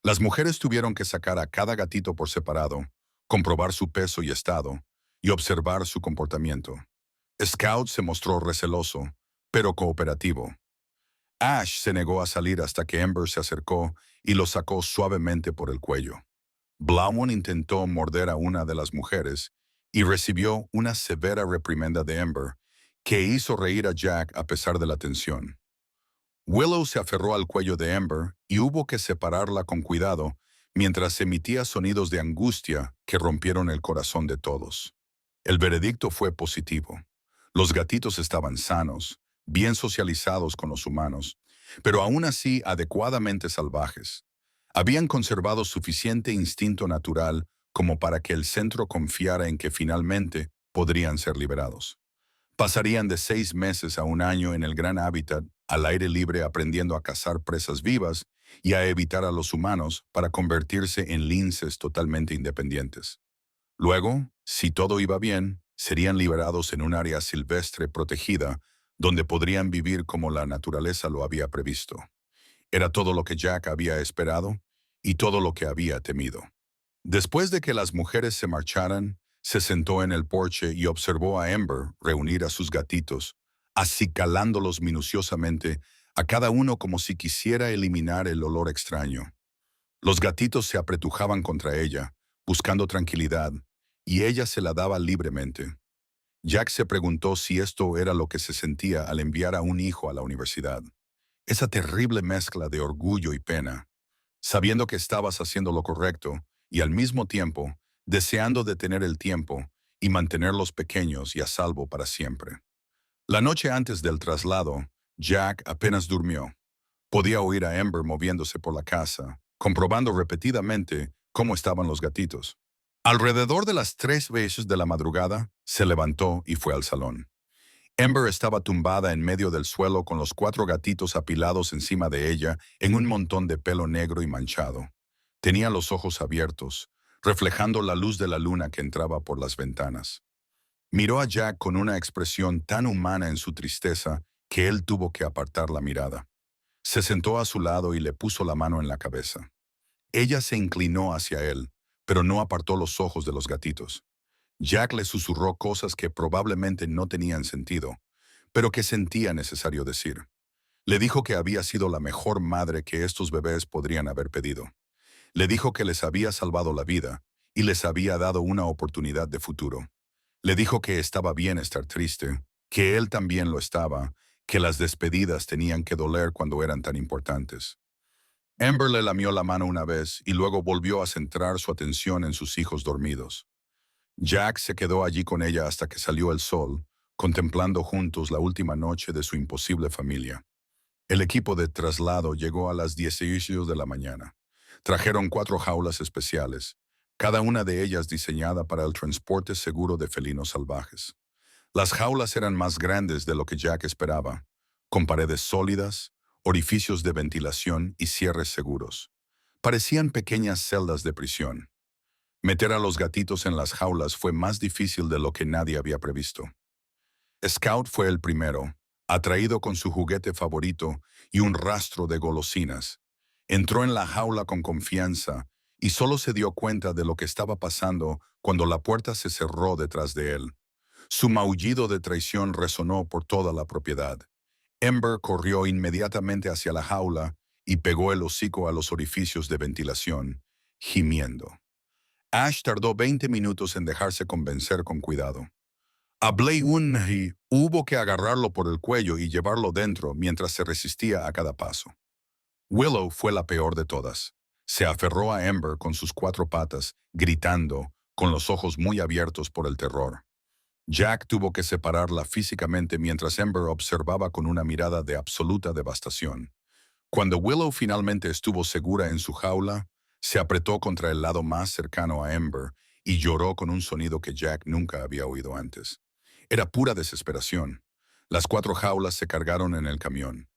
Las mujeres tuvieron que sacar a cada gatito por separado, comprobar su peso y estado, y observar su comportamiento. Scout se mostró receloso, pero cooperativo. Ash se negó a salir hasta que Ember se acercó y lo sacó suavemente por el cuello. Blauman intentó morder a una de las mujeres y recibió una severa reprimenda de Ember, que hizo reír a Jack a pesar de la tensión. Willow se aferró al cuello de Ember y hubo que separarla con cuidado mientras emitía sonidos de angustia que rompieron el corazón de todos. El veredicto fue positivo. Los gatitos estaban sanos, bien socializados con los humanos, pero aún así adecuadamente salvajes. Habían conservado suficiente instinto natural como para que el centro confiara en que finalmente podrían ser liberados. Pasarían de 6 meses a un año en el gran hábitat, al aire libre aprendiendo a cazar presas vivas y a evitar a los humanos para convertirse en linces totalmente independientes. Luego, si todo iba bien, serían liberados en un área silvestre protegida, donde podrían vivir como la naturaleza lo había previsto. Era todo lo que Jack había esperado y todo lo que había temido. Después de que las mujeres se marcharan, se sentó en el porche y observó a Ember reunir a sus gatitos, acicalándolos minuciosamente, a cada uno como si quisiera eliminar el olor extraño. Los gatitos se apretujaban contra ella, buscando tranquilidad, y ella se la daba libremente. Jack se preguntó si esto era lo que se sentía al enviar a un hijo a la universidad. Esa terrible mezcla de orgullo y pena, sabiendo que estabas haciendo lo correcto y al mismo tiempo deseando detener el tiempo y mantenerlos pequeños y a salvo para siempre. La noche antes del traslado, Jack apenas durmió. Podía oír a Ember moviéndose por la casa, comprobando repetidamente cómo estaban los gatitos. Alrededor de las 3 veces de la madrugada, se levantó y fue al salón. Ember estaba tumbada en medio del suelo con los 4 gatitos apilados encima de ella en un montón de pelo negro y manchado. Tenía los ojos abiertos, reflejando la luz de la luna que entraba por las ventanas. Miró a Jack con una expresión tan humana en su tristeza que él tuvo que apartar la mirada. Se sentó a su lado y le puso la mano en la cabeza. Ella se inclinó hacia él, pero no apartó los ojos de los gatitos. Jack le susurró cosas que probablemente no tenían sentido, pero que sentía necesario decir. Le dijo que había sido la mejor madre que estos bebés podrían haber pedido. Le dijo que les había salvado la vida y les había dado una oportunidad de futuro. Le dijo que estaba bien estar triste, que él también lo estaba, que las despedidas tenían que doler cuando eran tan importantes. Amber le lamió la mano una vez y luego volvió a centrar su atención en sus hijos dormidos. Jack se quedó allí con ella hasta que salió el sol, contemplando juntos la última noche de su imposible familia. El equipo de traslado llegó a las 10 de la mañana. Trajeron 4 jaulas especiales, cada una de ellas diseñada para el transporte seguro de felinos salvajes. Las jaulas eran más grandes de lo que Jack esperaba, con paredes sólidas, orificios de ventilación y cierres seguros. Parecían pequeñas celdas de prisión. Meter a los gatitos en las jaulas fue más difícil de lo que nadie había previsto. Scout fue el primero, atraído con su juguete favorito y un rastro de golosinas. Entró en la jaula con confianza y solo se dio cuenta de lo que estaba pasando cuando la puerta se cerró detrás de él. Su maullido de traición resonó por toda la propiedad. Ember corrió inmediatamente hacia la jaula y pegó el hocico a los orificios de ventilación, gimiendo. Ash tardó 20 minutos en dejarse convencer con cuidado. Hablé y hubo que agarrarlo por el cuello y llevarlo dentro mientras se resistía a cada paso. Willow fue la peor de todas. Se aferró a Ember con sus 4 patas, gritando, con los ojos muy abiertos por el terror. Jack tuvo que separarla físicamente mientras Ember observaba con una mirada de absoluta devastación. Cuando Willow finalmente estuvo segura en su jaula, se apretó contra el lado más cercano a Ember y lloró con un sonido que Jack nunca había oído antes. Era pura desesperación. Las 4 jaulas se cargaron en el camión.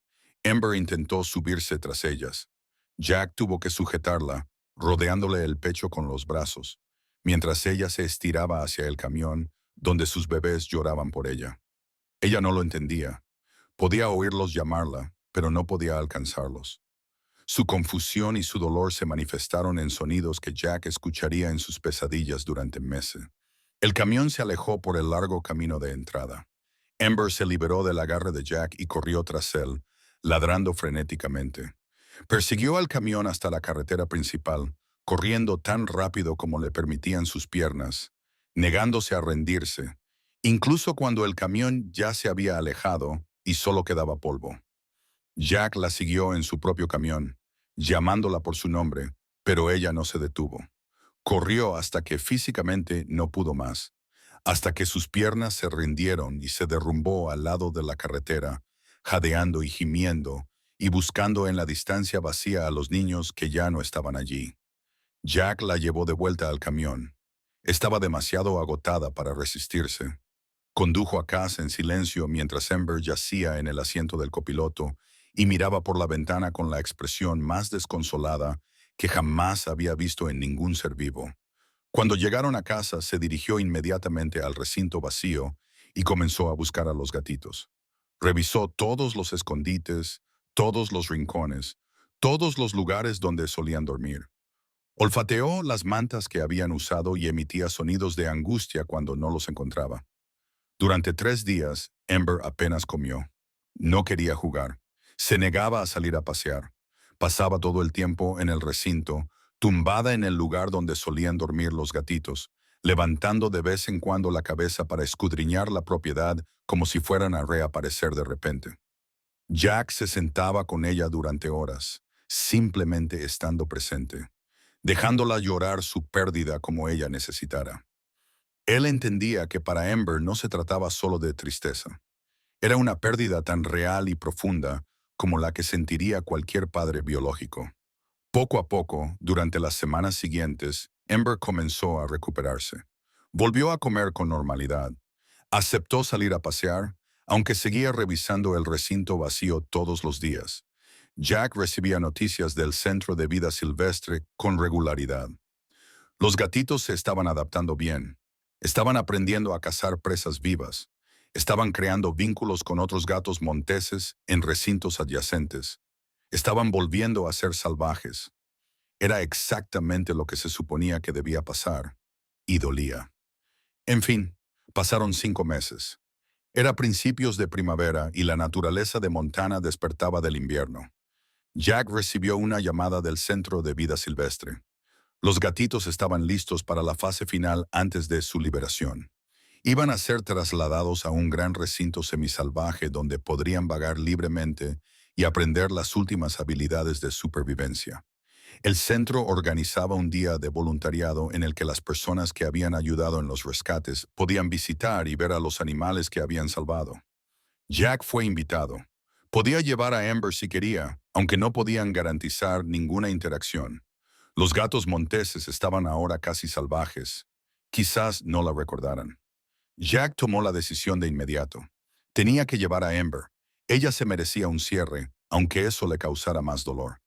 Ember intentó subirse tras ellas. Jack tuvo que sujetarla, rodeándole el pecho con los brazos, mientras ella se estiraba hacia el camión, donde sus bebés lloraban por ella. Ella no lo entendía. Podía oírlos llamarla, pero no podía alcanzarlos. Su confusión y su dolor se manifestaron en sonidos que Jack escucharía en sus pesadillas durante meses. El camión se alejó por el largo camino de entrada. Ember se liberó del agarre de Jack y corrió tras él, ladrando frenéticamente. Persiguió al camión hasta la carretera principal, corriendo tan rápido como le permitían sus piernas, negándose a rendirse, incluso cuando el camión ya se había alejado y solo quedaba polvo. Jack la siguió en su propio camión, llamándola por su nombre, pero ella no se detuvo. Corrió hasta que físicamente no pudo más, hasta que sus piernas se rindieron y se derrumbó al lado de la carretera, jadeando y gimiendo, y buscando en la distancia vacía a los niños que ya no estaban allí. Jack la llevó de vuelta al camión. Estaba demasiado agotada para resistirse. Condujo a casa en silencio mientras Ember yacía en el asiento del copiloto y miraba por la ventana con la expresión más desconsolada que jamás había visto en ningún ser vivo. Cuando llegaron a casa, se dirigió inmediatamente al recinto vacío y comenzó a buscar a los gatitos. Revisó todos los escondites, todos los rincones, todos los lugares donde solían dormir. Olfateó las mantas que habían usado y emitía sonidos de angustia cuando no los encontraba. Durante 3 días, Ember apenas comió. No quería jugar. Se negaba a salir a pasear. Pasaba todo el tiempo en el recinto, tumbada en el lugar donde solían dormir los gatitos, levantando de vez en cuando la cabeza para escudriñar la propiedad como si fueran a reaparecer de repente. Jack se sentaba con ella durante horas, simplemente estando presente, dejándola llorar su pérdida como ella necesitara. Él entendía que para Ember no se trataba solo de tristeza. Era una pérdida tan real y profunda como la que sentiría cualquier padre biológico. Poco a poco, durante las semanas siguientes, Ember comenzó a recuperarse. Volvió a comer con normalidad. Aceptó salir a pasear, aunque seguía revisando el recinto vacío todos los días. Jack recibía noticias del Centro de Vida Silvestre con regularidad. Los gatitos se estaban adaptando bien. Estaban aprendiendo a cazar presas vivas. Estaban creando vínculos con otros gatos monteses en recintos adyacentes. Estaban volviendo a ser salvajes. Era exactamente lo que se suponía que debía pasar. Y dolía. En fin, pasaron 5 meses. Era principios de primavera y la naturaleza de Montana despertaba del invierno. Jack recibió una llamada del Centro de Vida Silvestre. Los gatitos estaban listos para la fase final antes de su liberación. Iban a ser trasladados a un gran recinto semisalvaje donde podrían vagar libremente y aprender las últimas habilidades de supervivencia. El centro organizaba un día de voluntariado en el que las personas que habían ayudado en los rescates podían visitar y ver a los animales que habían salvado. Jack fue invitado. Podía llevar a Amber si quería, aunque no podían garantizar ninguna interacción. Los gatos monteses estaban ahora casi salvajes. Quizás no la recordaran. Jack tomó la decisión de inmediato. Tenía que llevar a Amber. Ella se merecía un cierre, aunque eso le causara más dolor.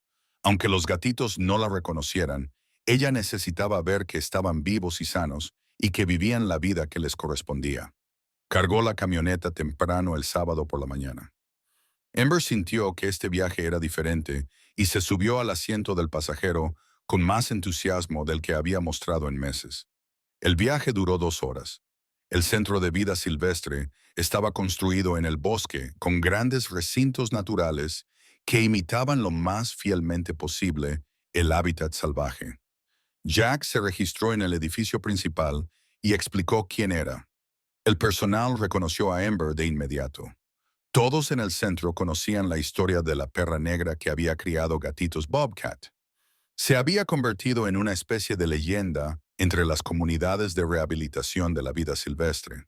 Aunque los gatitos no la reconocieran, ella necesitaba ver que estaban vivos y sanos y que vivían la vida que les correspondía. Cargó la camioneta temprano el sábado por la mañana. Amber sintió que este viaje era diferente y se subió al asiento del pasajero con más entusiasmo del que había mostrado en meses. El viaje duró 2 horas. El centro de vida silvestre estaba construido en el bosque con grandes recintos naturales que imitaban lo más fielmente posible el hábitat salvaje. Jack se registró en el edificio principal y explicó quién era. El personal reconoció a Amber de inmediato. Todos en el centro conocían la historia de la perra negra que había criado gatitos Bobcat. Se había convertido en una especie de leyenda entre las comunidades de rehabilitación de la vida silvestre.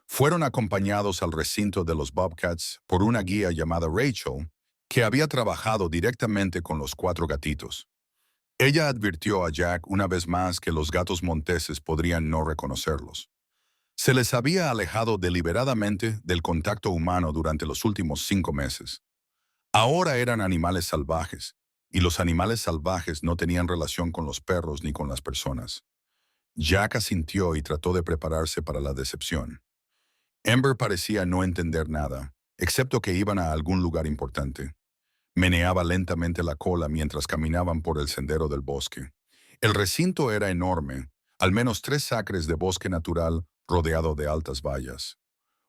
Fueron acompañados al recinto de los Bobcats por una guía llamada Rachel, que había trabajado directamente con los 4 gatitos. Ella advirtió a Jack una vez más que los gatos monteses podrían no reconocerlos. Se les había alejado deliberadamente del contacto humano durante los últimos 5 meses. Ahora eran animales salvajes, y los animales salvajes no tenían relación con los perros ni con las personas. Jack asintió y trató de prepararse para la decepción. Amber parecía no entender nada, excepto que iban a algún lugar importante. Meneaba lentamente la cola mientras caminaban por el sendero del bosque. El recinto era enorme, al menos 3 acres de bosque natural rodeado de altas vallas.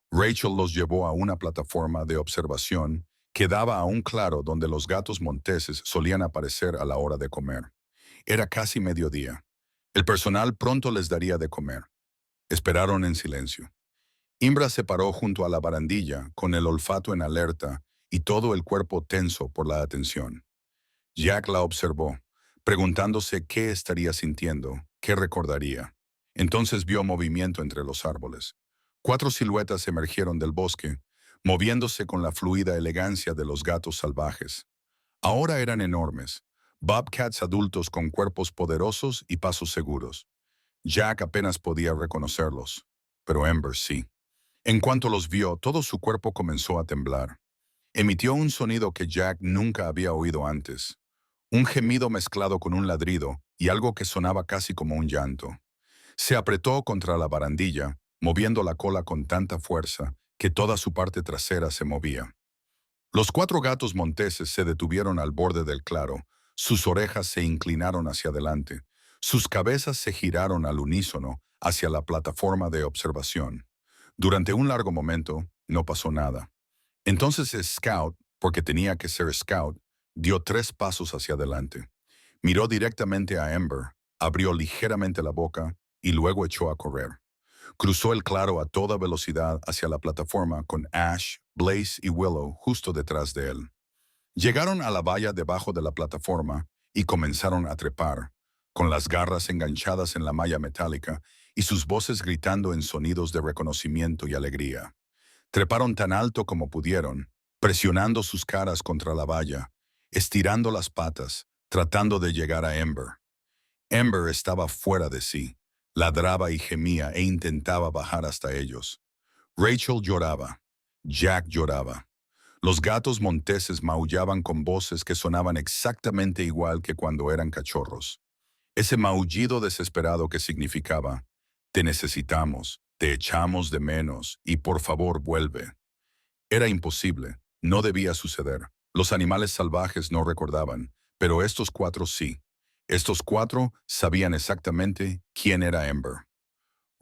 Rachel los llevó a una plataforma de observación que daba a un claro donde los gatos monteses solían aparecer a la hora de comer. Era casi mediodía. El personal pronto les daría de comer. Esperaron en silencio. Imbra se paró junto a la barandilla, con el olfato en alerta y todo el cuerpo tenso por la atención. Jack la observó, preguntándose qué estaría sintiendo, qué recordaría. Entonces vio movimiento entre los árboles. 4 siluetas emergieron del bosque, moviéndose con la fluida elegancia de los gatos salvajes. Ahora eran enormes, bobcats adultos con cuerpos poderosos y pasos seguros. Jack apenas podía reconocerlos, pero Amber sí. En cuanto los vio, todo su cuerpo comenzó a temblar. Emitió un sonido que Jack nunca había oído antes. Un gemido mezclado con un ladrido y algo que sonaba casi como un llanto. Se apretó contra la barandilla, moviendo la cola con tanta fuerza que toda su parte trasera se movía. Los 4 gatos monteses se detuvieron al borde del claro, sus orejas se inclinaron hacia adelante, sus cabezas se giraron al unísono hacia la plataforma de observación. Durante un largo momento, no pasó nada. Entonces Scout, porque tenía que ser Scout, dio 3 pasos hacia adelante. Miró directamente a Amber, abrió ligeramente la boca y luego echó a correr. Cruzó el claro a toda velocidad hacia la plataforma con Ash, Blaze y Willow justo detrás de él. Llegaron a la valla debajo de la plataforma y comenzaron a trepar, con las garras enganchadas en la malla metálica y sus voces gritando en sonidos de reconocimiento y alegría. Treparon tan alto como pudieron, presionando sus caras contra la valla, estirando las patas, tratando de llegar a Amber. Amber estaba fuera de sí, ladraba y gemía e intentaba bajar hasta ellos. Rachel lloraba. Jack lloraba. Los gatos monteses maullaban con voces que sonaban exactamente igual que cuando eran cachorros. Ese maullido desesperado que significaba, te necesitamos, te echamos de menos y por favor vuelve. Era imposible, no debía suceder. Los animales salvajes no recordaban, pero estos 4 sí. Estos 4 sabían exactamente quién era Amber.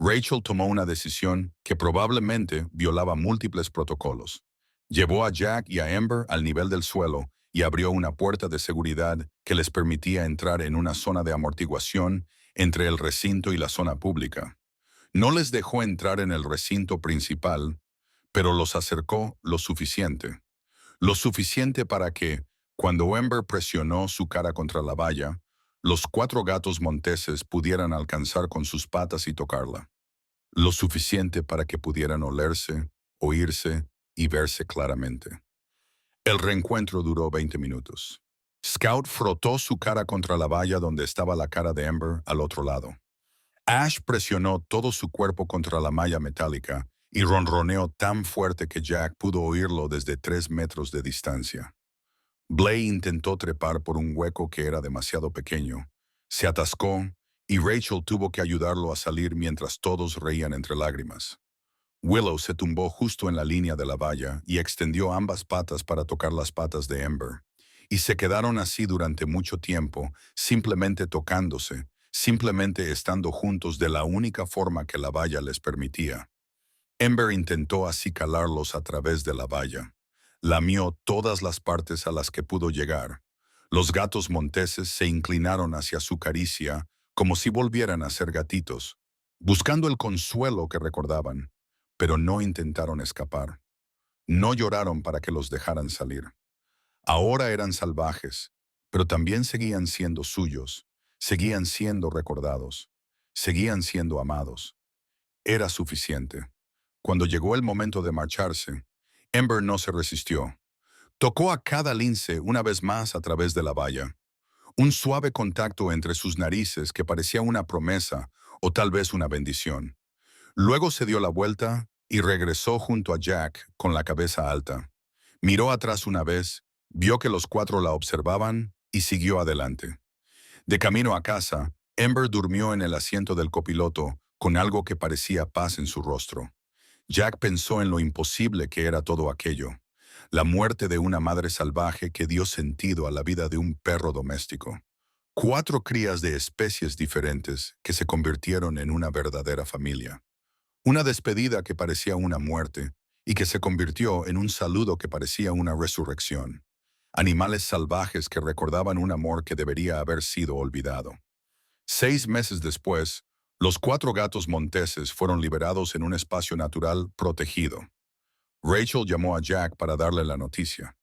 Rachel tomó una decisión que probablemente violaba múltiples protocolos. Llevó a Jack y a Amber al nivel del suelo y abrió una puerta de seguridad que les permitía entrar en una zona de amortiguación entre el recinto y la zona pública. No les dejó entrar en el recinto principal, pero los acercó lo suficiente. Lo suficiente para que, cuando Amber presionó su cara contra la valla, los 4 gatos monteses pudieran alcanzar con sus patas y tocarla. Lo suficiente para que pudieran olerse, oírse y verse claramente. El reencuentro duró 20 minutos. Scout frotó su cara contra la valla donde estaba la cara de Amber al otro lado. Ash presionó todo su cuerpo contra la malla metálica y ronroneó tan fuerte que Jack pudo oírlo desde 3 metros de distancia. Blay intentó trepar por un hueco que era demasiado pequeño. Se atascó y Rachel tuvo que ayudarlo a salir mientras todos reían entre lágrimas. Willow se tumbó justo en la línea de la valla y extendió ambas patas para tocar las patas de Amber. Y se quedaron así durante mucho tiempo, simplemente tocándose, simplemente estando juntos de la única forma que la valla les permitía. Amber intentó acicalarlos a través de la valla. Lamió todas las partes a las que pudo llegar. Los gatos monteses se inclinaron hacia su caricia como si volvieran a ser gatitos, buscando el consuelo que recordaban, pero no intentaron escapar. No lloraron para que los dejaran salir. Ahora eran salvajes, pero también seguían siendo suyos, seguían siendo recordados, seguían siendo amados. Era suficiente. Cuando llegó el momento de marcharse, Amber no se resistió. Tocó a cada lince una vez más a través de la valla. Un suave contacto entre sus narices que parecía una promesa o tal vez una bendición. Luego se dio la vuelta y regresó junto a Jack con la cabeza alta. Miró atrás una vez, vio que los 4 la observaban y siguió adelante. De camino a casa, Amber durmió en el asiento del copiloto con algo que parecía paz en su rostro. Jack pensó en lo imposible que era todo aquello. La muerte de una madre salvaje que dio sentido a la vida de un perro doméstico. 4 crías de especies diferentes que se convirtieron en una verdadera familia. Una despedida que parecía una muerte y que se convirtió en un saludo que parecía una resurrección. Animales salvajes que recordaban un amor que debería haber sido olvidado. 6 meses después, los 4 gatos monteses fueron liberados en un espacio natural protegido. Rachel llamó a Jack para darle la noticia.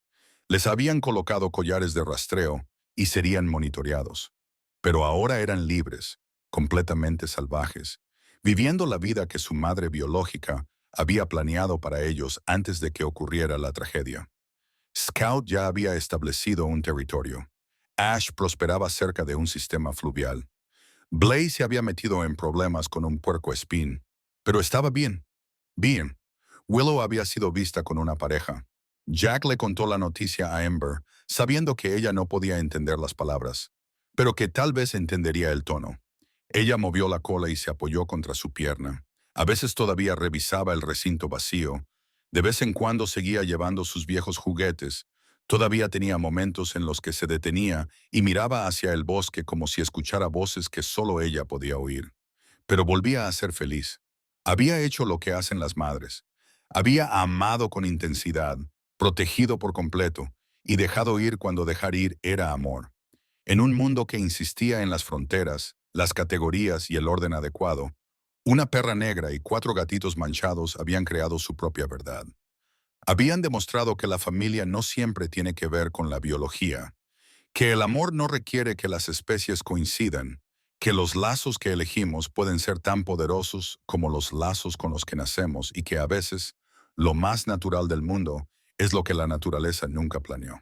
Les habían colocado collares de rastreo y serían monitoreados. Pero ahora eran libres, completamente salvajes, viviendo la vida que su madre biológica había planeado para ellos antes de que ocurriera la tragedia. Scout ya había establecido un territorio. Ash prosperaba cerca de un sistema fluvial. Blaze se había metido en problemas con un puercoespín, pero estaba bien. Bien. Willow había sido vista con una pareja. Jack le contó la noticia a Amber, sabiendo que ella no podía entender las palabras, pero que tal vez entendería el tono. Ella movió la cola y se apoyó contra su pierna. A veces todavía revisaba el recinto vacío. De vez en cuando seguía llevando sus viejos juguetes. Todavía tenía momentos en los que se detenía y miraba hacia el bosque como si escuchara voces que solo ella podía oír. Pero volvía a ser feliz. Había hecho lo que hacen las madres. Había amado con intensidad, protegido por completo, y dejado ir cuando dejar ir era amor. En un mundo que insistía en las fronteras, las categorías y el orden adecuado, una perra negra y 4 gatitos manchados habían creado su propia verdad. Habían demostrado que la familia no siempre tiene que ver con la biología, que el amor no requiere que las especies coincidan, que los lazos que elegimos pueden ser tan poderosos como los lazos con los que nacemos y que a veces lo más natural del mundo es lo que la naturaleza nunca planeó.